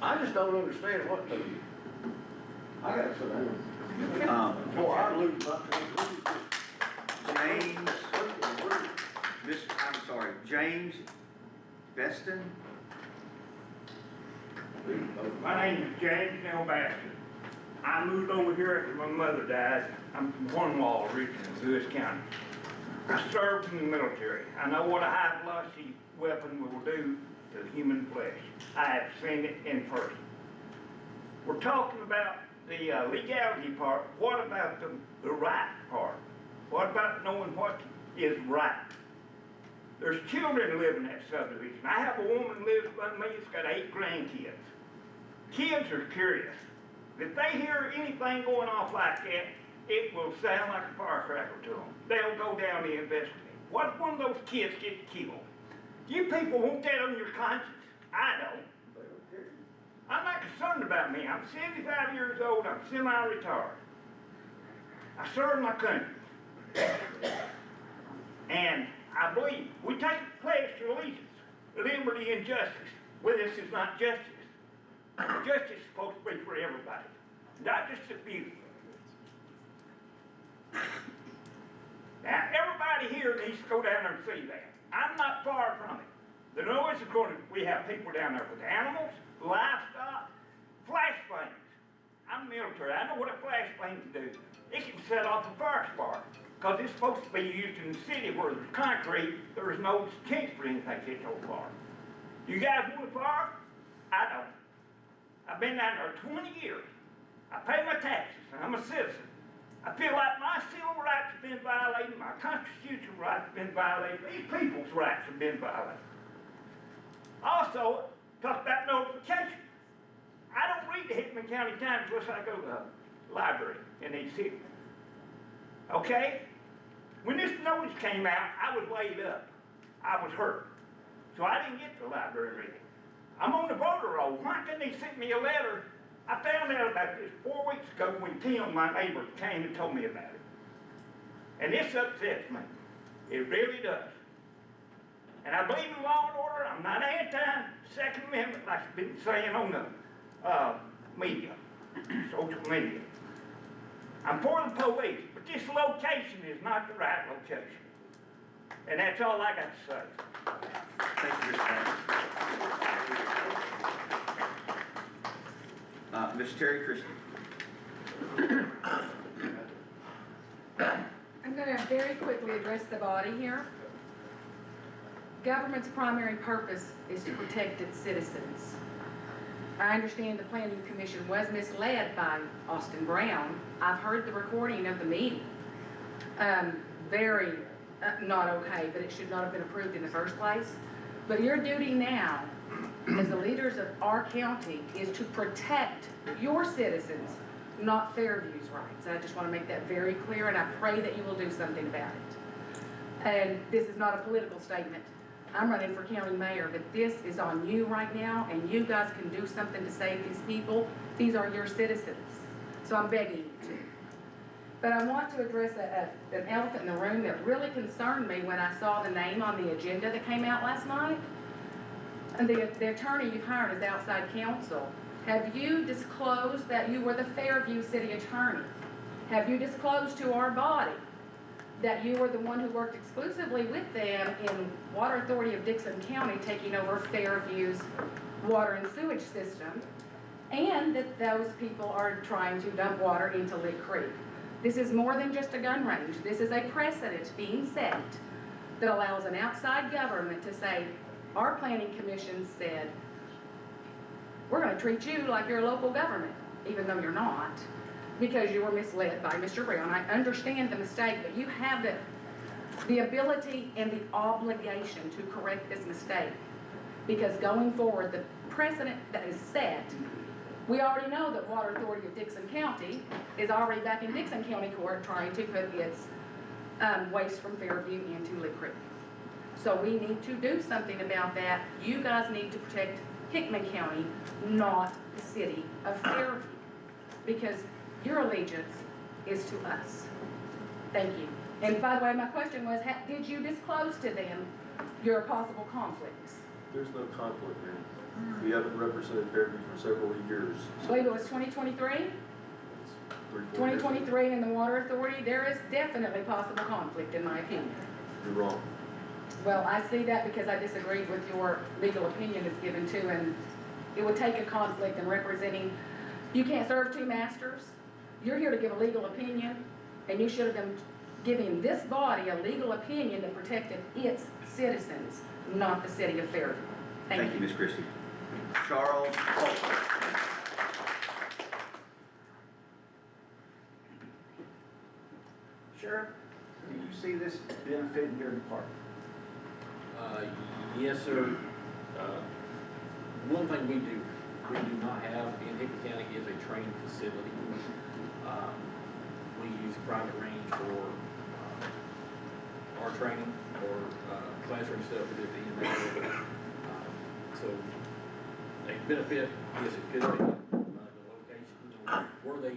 I just don't understand what to do. I gotta sit down. Boy, I lose my James, I'm sorry, James Beston? My name is James Neal Baxter. I moved over here after my mother died. I'm from Cornwall originally, Lewis County. I served in the military. I know what a high velocity weapon will do to human flesh. I have seen it in person. We're talking about the legality part. What about the right part? What about knowing what is right? There's children live in that subdivision. I have a woman who lives by me that's got 8 grandkids. Kids are curious. If they hear anything going off like that, it will sound like a firecracker to them. They'll go down and investigate. What if one of those kids gets killed? You people want that on your conscience? I don't. I'm not concerned about me. I'm 75 years old. I'm semi-retired. I serve my country. And I believe we take a pledge to allegiance, liberty, and justice. Well, this is not justice. Justice is supposed to be for everybody, not just a few. Now, everybody here needs to go down there and see that. I'm not far from it. The noise is going to, we have people down there with animals, livestock, flashbangs. I'm military. I know what a flashbang can do. It can set off a fire spark because it's supposed to be used in the city where there's concrete. There's no chance for anything to hit no fire. You guys want a fire? I don't. I've been down there 20 years. I pay my taxes, and I'm a citizen. I feel like my civil rights have been violated, my constitutional rights have been violated, these people's rights have been violated. Also, talk about notification. I don't read the Hickman County Times unless I go to the library in each city. Okay? When this notice came out, I was laid up. I was hurt. So I didn't get to the library and read it. I'm on the voter roll. Why couldn't they send me a letter? I found out about this 4 weeks ago when Tim, my neighbor, came and told me about it. And this upsets me. It really does. And I believe in law and order. I'm not anti-Second Amendment like I've been saying on the media, social media. I'm for the police, but this location is not the right location. And that's all I got to say. Thank you, Mr. Ms. Terry Christie. I'm going to very quickly address the body here. Government's primary purpose is to protect its citizens. I understand the Planning Commission was misled by Austin Brown. I've heard the recording of the meeting. Very not okay, but it should not have been approved in the first place. But your duty now, as the leaders of our county, is to protect your citizens, not Fairview's rights. And I just want to make that very clear, and I pray that you will do something about it. And this is not a political statement. I'm running for county mayor, but this is on you right now, and you guys can do something to save these people. These are your citizens. So I'm begging you to. But I want to address an elephant in the room that really concerned me when I saw the name on the agenda that came out last night. And the attorney you've hired is outside counsel. Have you disclosed that you were the Fairview city attorney? Have you disclosed to our body that you were the one who worked exclusively with them in Water Authority of Dixon County taking over Fairview's water and sewage system, and that those people are trying to dump water into Lick Creek? This is more than just a gun range. This is a precedent being set that allows an outside government to say, our planning commission said, we're going to treat you like you're a local government, even though you're not, because you were misled by Mr. Brown. I understand the mistake, but you have the ability and the obligation to correct this mistake, because going forward, the precedent that is set, we already know that Water Authority of Dixon County is already back in Dixon County Court trying to put its waste from Fairview into Lick Creek. So we need to do something about that. You guys need to protect Hickman County, not the city of Fairview, because your allegiance is to us. Thank you. And by the way, my question was, did you disclose to them your possible conflicts? There's no conflict, man. We haven't represented Fairview for several years. I believe it was 2023? 2023 in the Water Authority, there is definitely possible conflict, in my opinion. You're wrong. Well, I see that because I disagreed with your legal opinion as given to, and It would take a conflict in representing, you can't serve two masters. You're here to give a legal opinion, and you should have been giving this body a legal opinion that protected its citizens, not the city of Fairview. Thank you, Ms. Christie. Charles Colton. Sheriff, do you see this benefiting your department? Yes, sir. One thing we do not have in Hickory County is a training facility. We use private range for our training or classroom stuff we do at the end of the day. So a benefit, yes, it could be the location, where they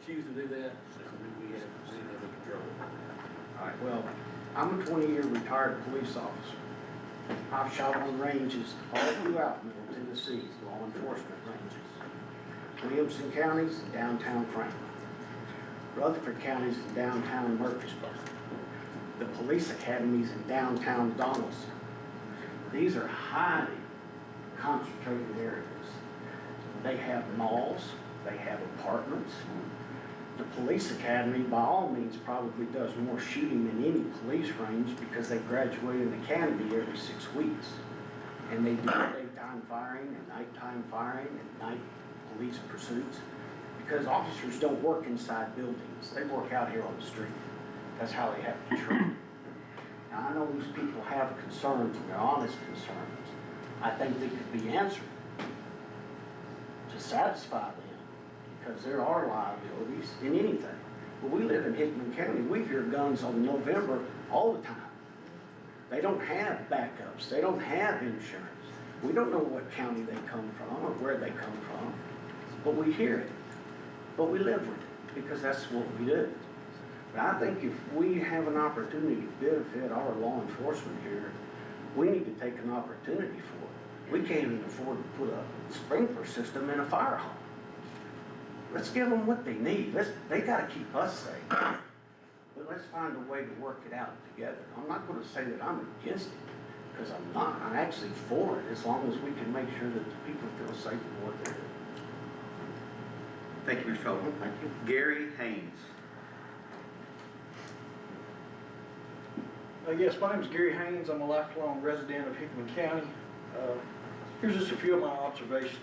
choose to do that, we have control. All right, well, I'm a 20-year retired police officer. I've shot on ranges all throughout Middle Tennessee's law enforcement ranges. Williamson County's downtown Franklin. Rutherford County's downtown Murfreesboro. The police academies in downtown Donaldson. These are highly concentrated areas. They have malls, they have apartments. The police academy, by all means, probably does more shooting than any police range because they graduate in the academy every 6 weeks. And they do daytime firing and nighttime firing and night police pursuits because officers don't work inside buildings. They work out here on the street. That's how they have to train. Now, I know these people have concerns and they're honest concerns. I think they could be answered to satisfy them. Because there are liabilities in anything. But we live in Hickman County. We hear guns on November all the time. They don't have backups. They don't have insurance. We don't know what county they come from or where they come from. But we hear it. But we live with it because that's what we do. But I think if we have an opportunity to benefit our law enforcement here, we need to take an opportunity for it. We can't even afford to put a sprinkler system in a fire hall. Let's give them what they need. They got to keep us safe. But let's find a way to work it out together. I'm not going to say that I'm against it, because I'm not. I'm actually for it, as long as we can make sure that the people feel safe in what they're doing. Thank you, Mr. Colton. Thank you. Gary Haynes. Yes, my name is Gary Haynes. I'm a lifelong resident of Hickman County. Here's just a few of my observations.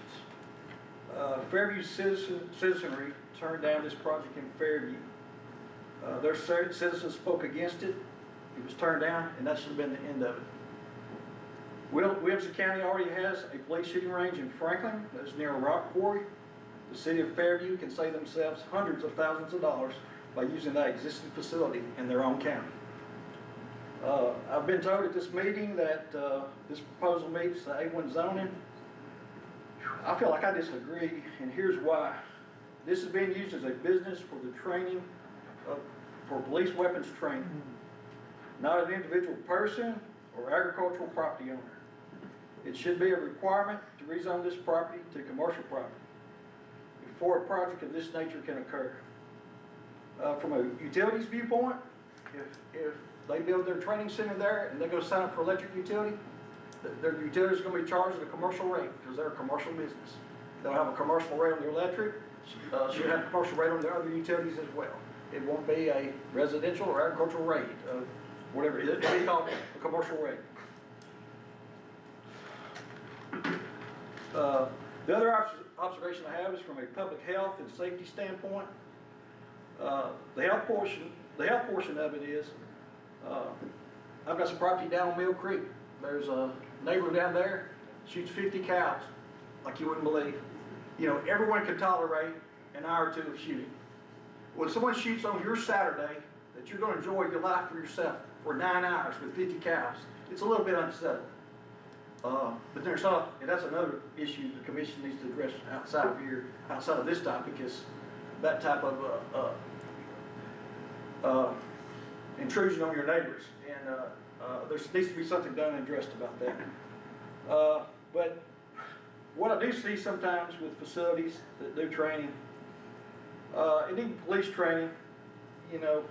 Fairview citizenry turned down this project in Fairview. Their citizens spoke against it. It was turned down, and that should have been the end of it. Williamson County already has a police shooting range in Franklin that is near a rock quarry. The city of Fairview can save themselves hundreds of thousands of dollars by using that existing facility in their own county. I've been told at this meeting that this proposal meets the A1 zoning. I feel like I disagree, and here's why. This is being used as a business for the training for police weapons training, not an individual person or agricultural property owner. It should be a requirement to rezone this property to commercial property before a project of this nature can occur. From a utilities viewpoint, if they build their training center there and they go sign up for electric utility, their utilities are going to be charged at a commercial rate because they're a commercial business. They'll have a commercial rate on their electric, should have a commercial rate on their other utilities as well. It won't be a residential or agricultural rate, whatever it is. It'll be called a commercial rate. The other observation I have is from a public health and safety standpoint. The health portion of it is, I've got some property down on Mill Creek. There's a neighbor down there, shoots 50 cows, like you wouldn't believe. You know, everyone can tolerate an hour or two of shooting. When someone shoots on your Saturday, that you're going to enjoy your life for yourself for 9 hours with 50 cows, it's a little bit unsettling. But there's not, and that's another issue the commission needs to address outside of this topic, is that type of intrusion on your neighbors. And there needs to be something done and addressed about that. But what I do see sometimes with facilities that do training, and even police training, you know,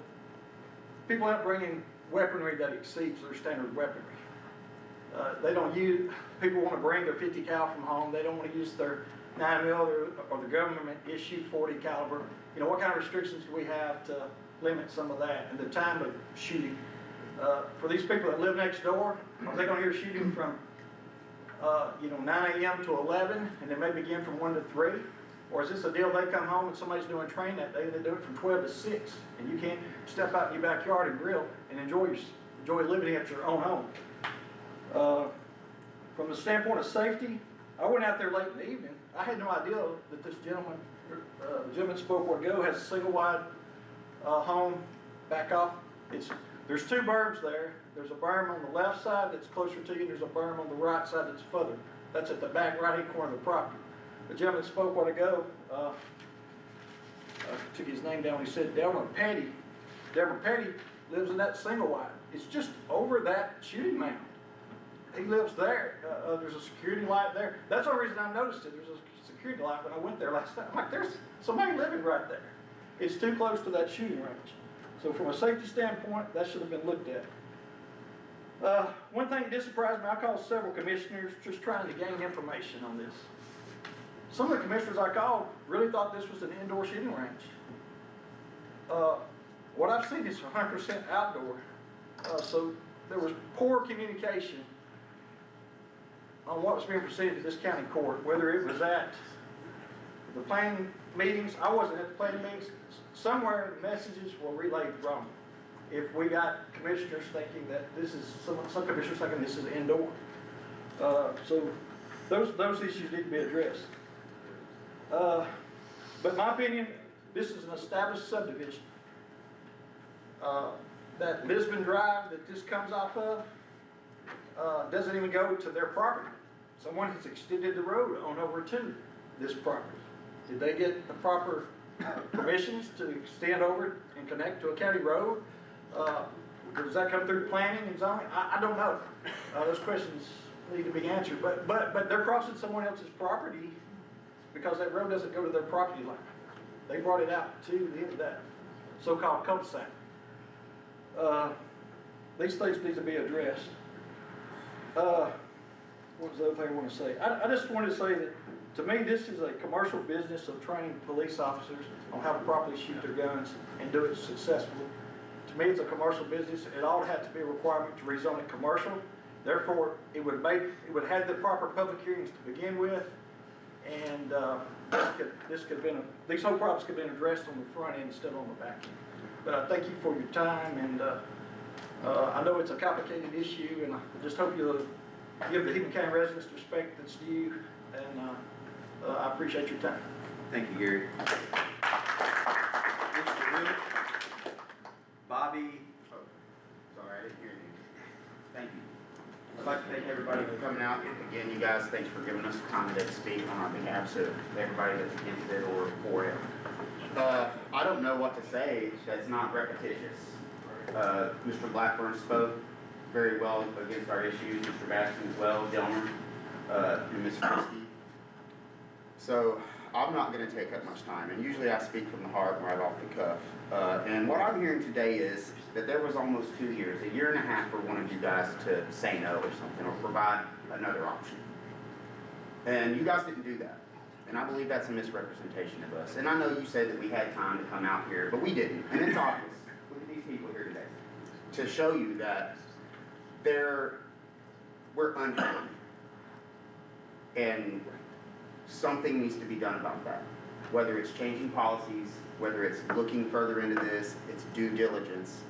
people aren't bringing weaponry that exceeds their standard weaponry. They don't use, people wanna bring their 50 cal from home, they don't wanna use their 9mm or the government issued 40 caliber. You know, what kind of restrictions do we have to limit some of that and the time of shooting? For these people that live next door, are they gonna hear shooting from, 9 AM to 11 and then maybe again from 1 to 3? Or is this a deal they come home and somebody's doing training that day, they do it from 12 to 6 and you can't step out in your backyard and grill and enjoy living at your own home? From the standpoint of safety, I went out there late in the evening. I had no idea that this gentleman, the gentleman spoke a while ago, has a single wide home back off. There's 2 berms there. There's a berm on the left side that's closer to you. There's a berm on the right side that's further. That's at the back right-hand corner of the property. The gentleman spoke a while ago, I took his name down, he said Delmer Petty. Delmer Petty lives in that single wide. It's just over that shooting mound. He lives there. There's a security light there. That's the only reason I noticed it. There's a security light when I went there last night. I'm like, there's somebody living right there. It's too close to that shooting range. So from a safety standpoint, that should have been looked at. One thing that did surprise me, I called several commissioners just trying to gain information on this. Some of the commissioners I called really thought this was an indoor shooting range. What I've seen is 100% outdoor. So there was poor communication on what was being presented to this county court, whether it was at the planning meetings. I wasn't at the planning meetings. Somewhere the messages were relayed wrong. If we got commissioners thinking that this is, some commissioners thinking this is indoor. So those issues need to be addressed. But in my opinion, this is an established subdivision. That Lisbon Drive that this comes off of doesn't even go to their property. Someone has extended the road on over to this property. Did they get the proper permissions to extend over and connect to a county road? Does that come through planning and zoning? I don't know. Those questions need to be answered. But they're crossing someone else's property because that road doesn't go to their property line. They brought it out to the end of that so-called cul-de-sac. These things need to be addressed. What was the other thing I want to say? I just wanted to say that, to me, this is a commercial business of training police officers on how to properly shoot their guns and do it successfully. To me, it's a commercial business. It ought to have to be a requirement to rezone it commercial. Therefore, it would have the proper public hearings to begin with, and these whole problems could have been addressed on the front end instead of on the back end. But I thank you for your time, and I know it's a complicated issue, and I just hope you'll give the Hickman County residents the respect that's due, and I appreciate your time. Thank you, Gary. Mr. Wood, Bobby, Sorry, I didn't hear you. Thank you. I'd like to thank everybody for coming out. Again, you guys, thanks for giving us time today to speak on our behalf to everybody that's against it or for it. I don't know what to say that's not repetitious. Mr. Blackburn spoke very well against our issues, Mr. Baskin as well, Delmer, and Ms. Christie. So I'm not going to take up much time, and usually I speak from the heart right off the cuff. And what I'm hearing today is that there was almost 2 years, a year and a half for one of you guys to say no or something, or provide another option. And you guys didn't do that. And I believe that's a misrepresentation of us. And I know you said that we had time to come out here, but we didn't. And it's obvious. Look at these people here today. To show you that we're unhappy. And something needs to be done about that. Whether it's changing policies, whether it's looking further into this, it's due diligence.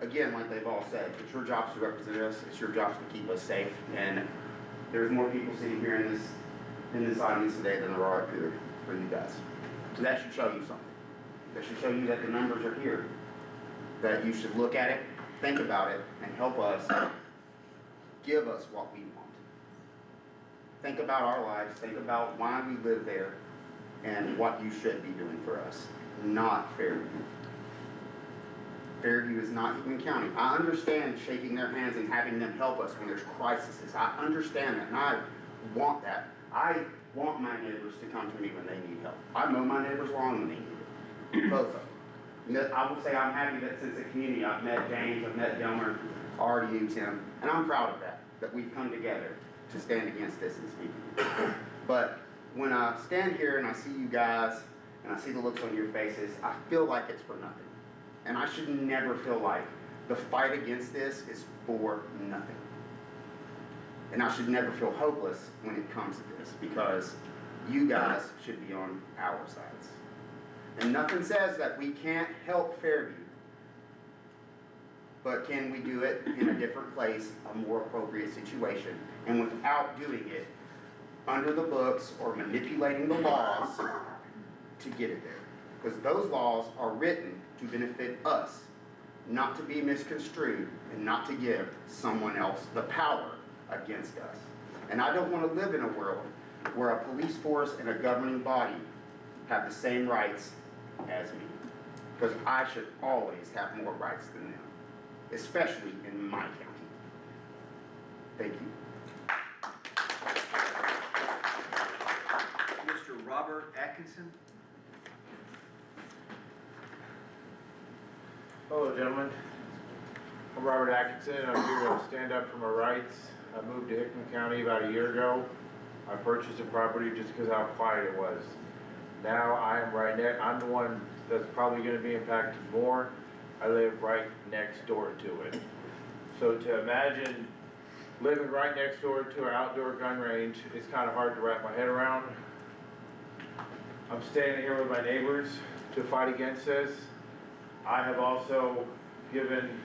Again, like they've all said, it's your job to represent us, it's your job to keep us safe, and there's more people sitting here in this audience today than there are up here for you guys. So that should show you something. That should show you that the numbers are here, that you should look at it, think about it, and help us, give us what we want. Think about our lives, think about why we live there, and what you should be doing for us, not Fairview. Fairview is not Hickman County. I understand shaking their hands and having them help us when there's crises. I understand that, and I want that. I want my neighbors to come to me when they need help. I mow my neighbors' lawn when they need it, both of them. I will say I'm happy that since the community, I've met James, I've met Delmer, I already knew Tim, and I'm proud of that. that we've come together to stand against this and speak. But when I stand here and I see you guys and I see the looks on your faces, I feel like it's for nothing. And I should never feel like the fight against this is for nothing. And I should never feel hopeless when it comes to this, because you guys should be on our sides. And nothing says that we can't help Fairview, but can we do it in a different place, a more appropriate situation, and without doing it under the books or manipulating the laws to get it there? Because those laws are written to benefit us, not to be misconstrued and not to give someone else the power against us. And I don't want to live in a world where a police force and a governing body have the same rights as me, because I should always have more rights than them, especially in my county. Thank you. Mr. Robert Atkinson. Hello, gentlemen. I'm Robert Atkinson. I'm here to stand up for my rights. I moved to Hickman County about a year ago. I purchased a property just because how quiet it was. Now I am right next. I'm the one that's probably going to be impacted more. I live right next door to it. So to imagine living right next door to an outdoor gun range is kind of hard to wrap my head around. I'm standing here with my neighbors to fight against this. I have also given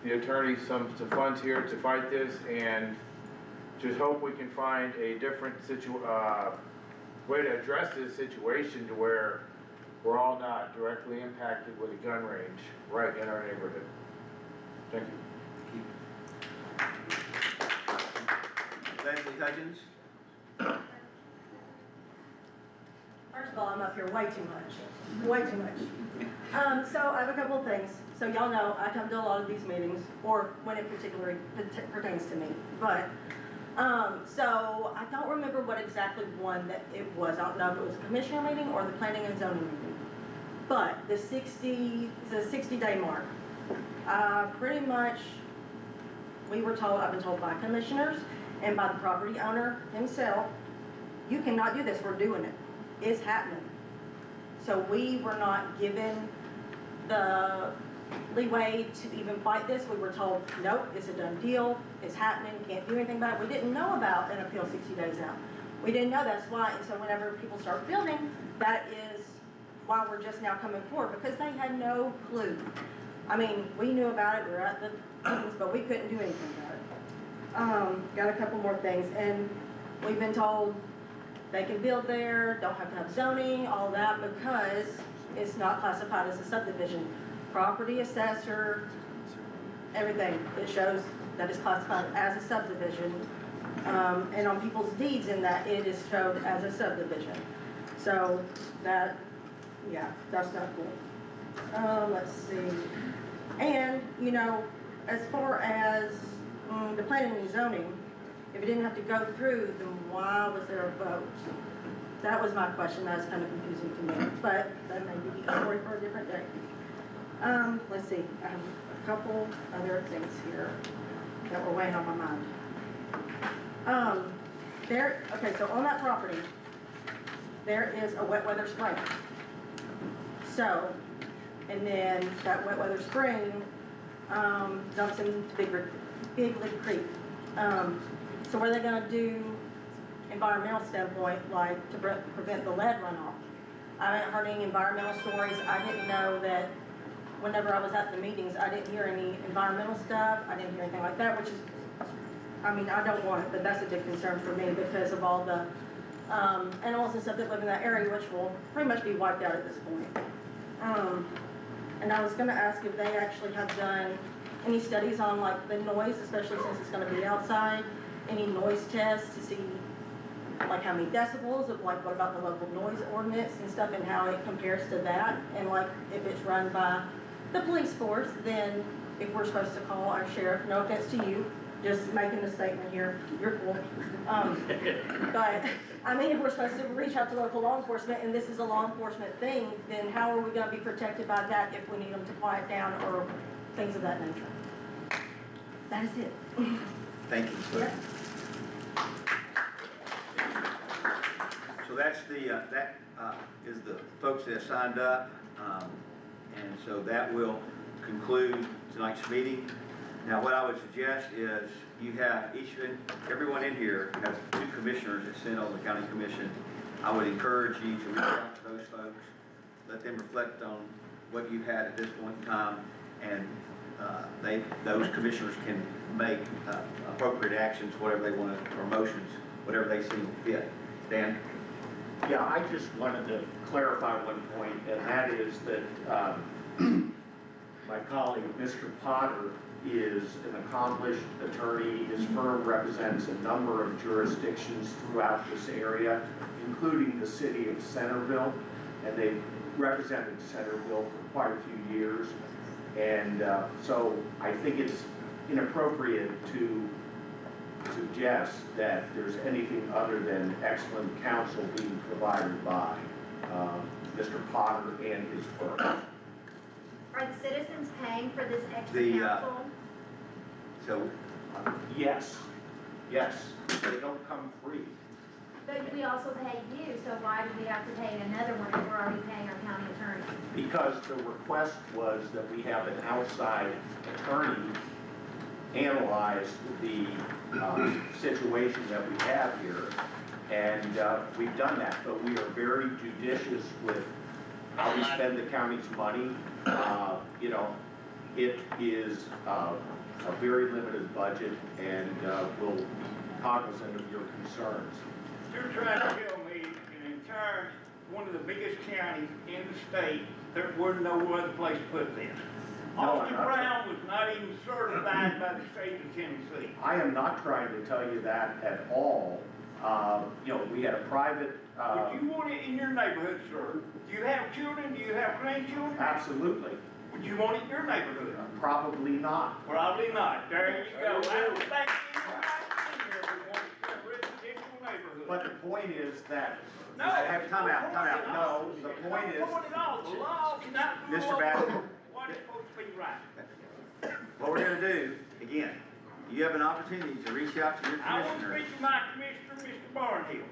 the attorney some funds here to fight this, and just hope we can find a different way to address this situation to where we're all not directly impacted with a gun range right in our neighborhood. Thank you. Leslie Hudgens. First of all, I'm up here way too much, way too much. So I have a couple of things. So y'all know I come to a lot of these meetings, or when it particularly pertains to me. But, so I don't remember what exactly one that it was. I don't know if it was a commissioner meeting or the planning and zoning meeting. But the 60-day mark, pretty much, I've been told by commissioners and by the property owner himself, you cannot do this, we're doing it. It's happening. So we were not given the leeway to even fight this. We were told, nope, it's a done deal, it's happening, can't do anything about it. We didn't know about an appeal 60 days out. We didn't know, that's why, and so whenever people start building, that is why we're just now coming forward, because they had no clue. I mean, we knew about it, we were at the meetings, but we couldn't do anything about it. Got a couple more things, and we've been told they can build there, don't have to have zoning, all that, because it's not classified as a subdivision. Property assessor, everything, it shows that it's classified as a subdivision. And on people's deeds in that, it is showed as a subdivision. So that, yeah, that's not cool. Let's see. And, you know, as far as the planning and zoning, if it didn't have to go through, then why was there a vote? That was my question. That was kind of confusing to me, but that may be a story for a different day. Let's see. I have a couple other things here that were weighing on my mind. Okay, so on that property, there is a wet weather spring. So, and then that wet weather spring dumps into Big Lake Creek. So what are they going to do, environmental standpoint, like to prevent the lead runoff? I haven't heard any environmental stories. I didn't know that whenever I was at the meetings, I didn't hear any environmental stuff. I didn't hear anything like that, which is, I mean, I don't want it, but that's a big concern for me because of all the animals and stuff that live in that area, which will pretty much be wiped out at this point. And I was going to ask if they actually have done any studies on like the noise, especially since it's going to be outside. Any noise tests to see like how many decibels of like what about the local noise ordinance and stuff and how it compares to that, and like if it's run by the police force, then if we're supposed to call our sheriff, no offense to you, just making a statement here, you're cool. But I mean, if we're supposed to reach out to local law enforcement and this is a law enforcement thing, then how are we going to be protected by that if we need them to quiet down or things of that nature? That is it. Thank you. Yep. So that's that is the folks that signed up. And so that will conclude tonight's meeting. Now, what I would suggest is you have everyone in here has 2 commissioners that sit on the county commission. I would encourage you to reach out to those folks, let them reflect on what you've had at this point in time, and those commissioners can make appropriate actions, whatever they want to, or motions, whatever they see fit. Dan? Yeah, I just wanted to clarify one point, and that is that my colleague, Mr. Potter, is an accomplished attorney. His firm represents a number of jurisdictions throughout this area, including the city of Centerville, and they've represented Centerville for quite a few years. And so I think it's inappropriate to suggest that there's anything other than excellent counsel being provided by Mr. Potter and his firm. Are the citizens paying for this extra counsel? Yes, they don't come free. But we also pay you, so why do we have to pay another one if we're already paying our county attorney? Because the request was that we have an outside attorney analyze the situation that we have here, and we've done that, but we are very judicious with how we spend the county's money. You know, it is a very limited budget, and we'll be cognizant of your concerns. You're trying to tell me an entire, one of the biggest counties in the state, there was no other place to put this. Austin Brown was not even certified by the state of Tennessee. I am not trying to tell you that at all. You know, we had a private... Would you want it in your neighborhood, sir? Do you have children? Do you have grandchildren? Absolutely. Would you want it in your neighborhood? Probably not. Probably not. There you go. I don't think anybody in here would want a residential neighborhood. But the point is that... No. Time out. No, the point is... The law cannot do Mr. Bassett. what is supposed to be right. What we're going to do, again, you have an opportunity to reach out to your I want to commissioner. speak to my commissioner, Mr. Barnhill.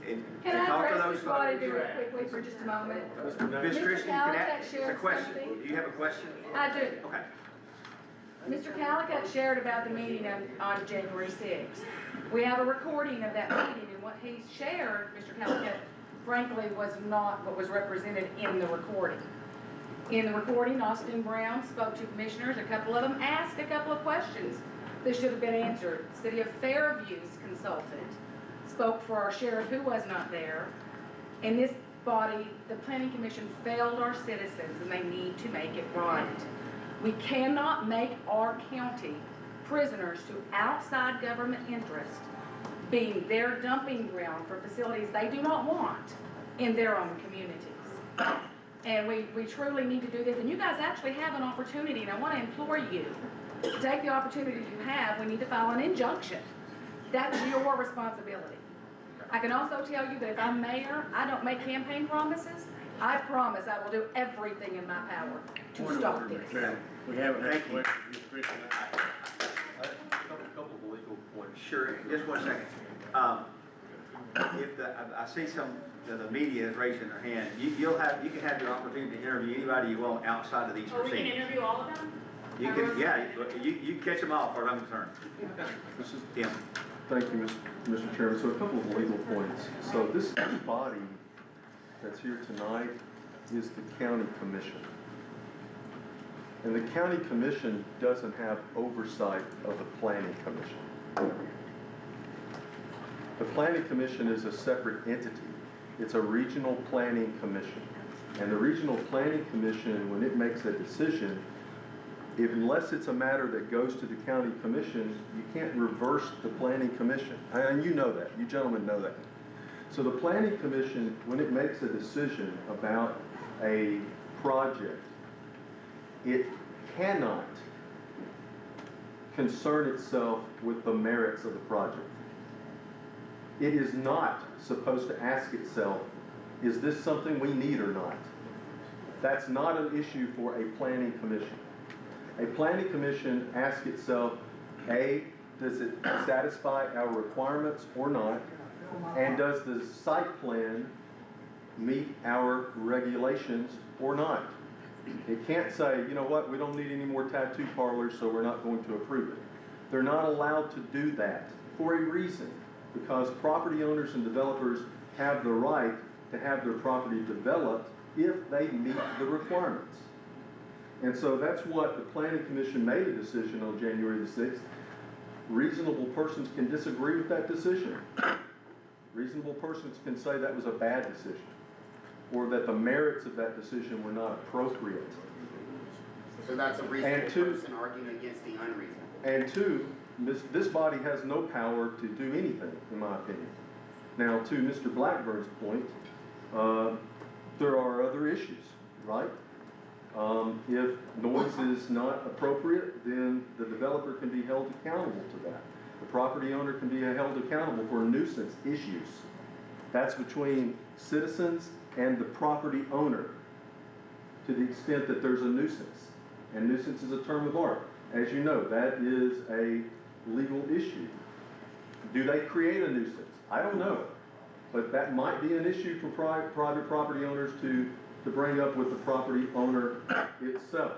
And Can I talk to address those this body folks. very quickly for just a moment? Ms. Mr. Christian, Calicut it's a shared question. something. Do you have a question? I do. Okay. Mr. Calicut shared about the meeting on January 6th. We have a recording of that meeting, and what he shared, Mr. Calicut, frankly, was not what was represented in the recording. In the recording, Austin Brown spoke to commissioners. A couple of them asked a couple of questions that should have been answered. City of Fairview's consultant spoke for our sheriff, who was not there. In this body, the Planning Commission failed our citizens, and they need to make it right. We cannot make our county prisoners to outside government interest, being their dumping ground for facilities they do not want in their own communities. And we truly need to do this. And you guys actually have an opportunity, and I want to implore you to take the opportunity you have. We need to file an injunction. That's your responsibility. I can also tell you that if I'm mayor, I don't make campaign promises. I promise I will do everything in my power to stop this. We have an next question, Ms. Christian. A couple of legal points. Sure, just 1 second. I see some of the media is raising their hand. You can have your opportunity to interview anybody you want outside of these Oh, we can proceedings. interview all of them? You can, yeah, you catch them all for I'm concerned. This is, Tim. thank you, Mr. Chairman. So a couple of legal points. So this body that's here tonight is the county commission. And the county commission doesn't have oversight of the planning commission. The planning commission is a separate entity. It's a regional planning commission. And the regional planning commission, when it makes a decision, unless it's a matter that goes to the county commission, you can't reverse the planning commission. And you know that, you gentlemen know that. So the planning commission, when it makes a decision about a project, it cannot concern itself with the merits of the project. It is not supposed to ask itself, is this something we need or not? That's not an issue for a planning commission. A planning commission asks itself, A, Does it satisfy our requirements or not? And does the site plan meet our regulations or not? It can't say, you know what, we don't need any more tattoo parlors, so we're not going to approve it. They're not allowed to do that for a reason, because property owners and developers have the right to have their property developed if they meet the requirements. And so that's what the Planning Commission made a decision on January the 6th. Reasonable persons can disagree with that decision. Reasonable persons can say that was a bad decision, or that the merits of that decision were not appropriate. So that's a reasonable person arguing against the unreasonable. And two, this body has no power to do anything, in my opinion. Now, to Mr. Blackburn's point, there are other issues, right? If noise is not appropriate, then the developer can be held accountable to that. The property owner can be held accountable for nuisance issues. That's between citizens and the property owner, to the extent that there's a nuisance. And nuisance is a term of art. As you know, that is a legal issue. Do they create a nuisance? I don't know. But that might be an issue for private property owners to bring up with the property owner itself.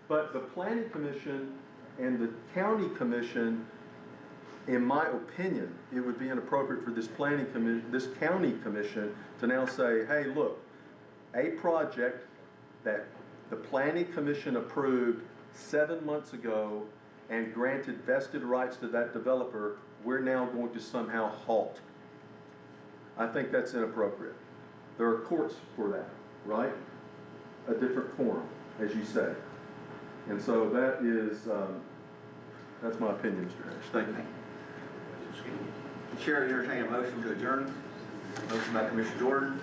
But the Planning Commission and the County Commission, in my opinion, it would be inappropriate for this County Commission to now say, hey, look, a project that the Planning Commission approved 7 months ago and granted vested rights to that developer, we're now going to somehow halt. I think that's inappropriate. There are courts for that, right? A different forum, as you say. And so that is, that's my opinion, Mr. Nash. Thank you. Chair, entertain a motion to adjourn. Motion by Commissioner Jordan,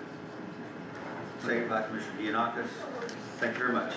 second by Commissioner Giannakis. Thank you very much.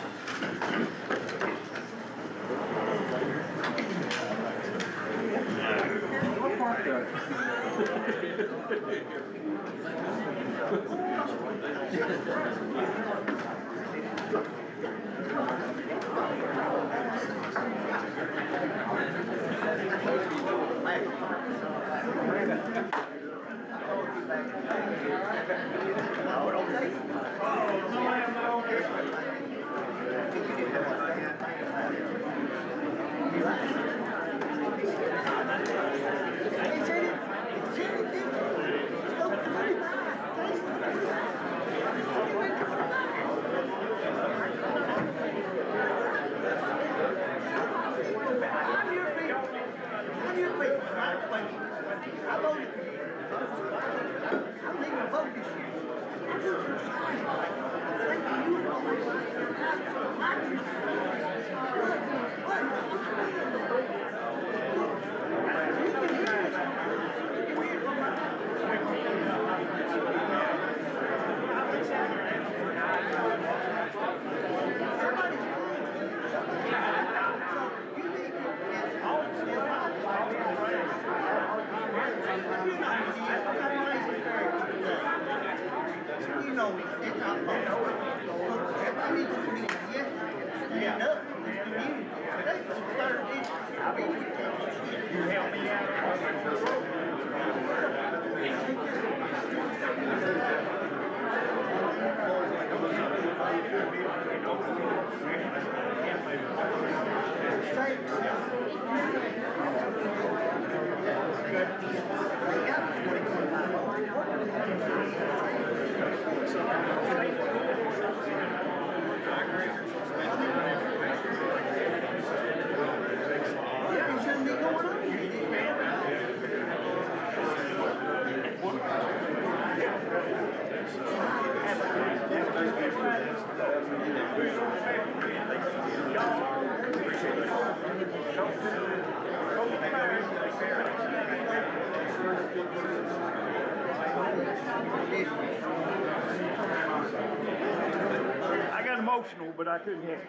I got emotional, but I couldn't help it.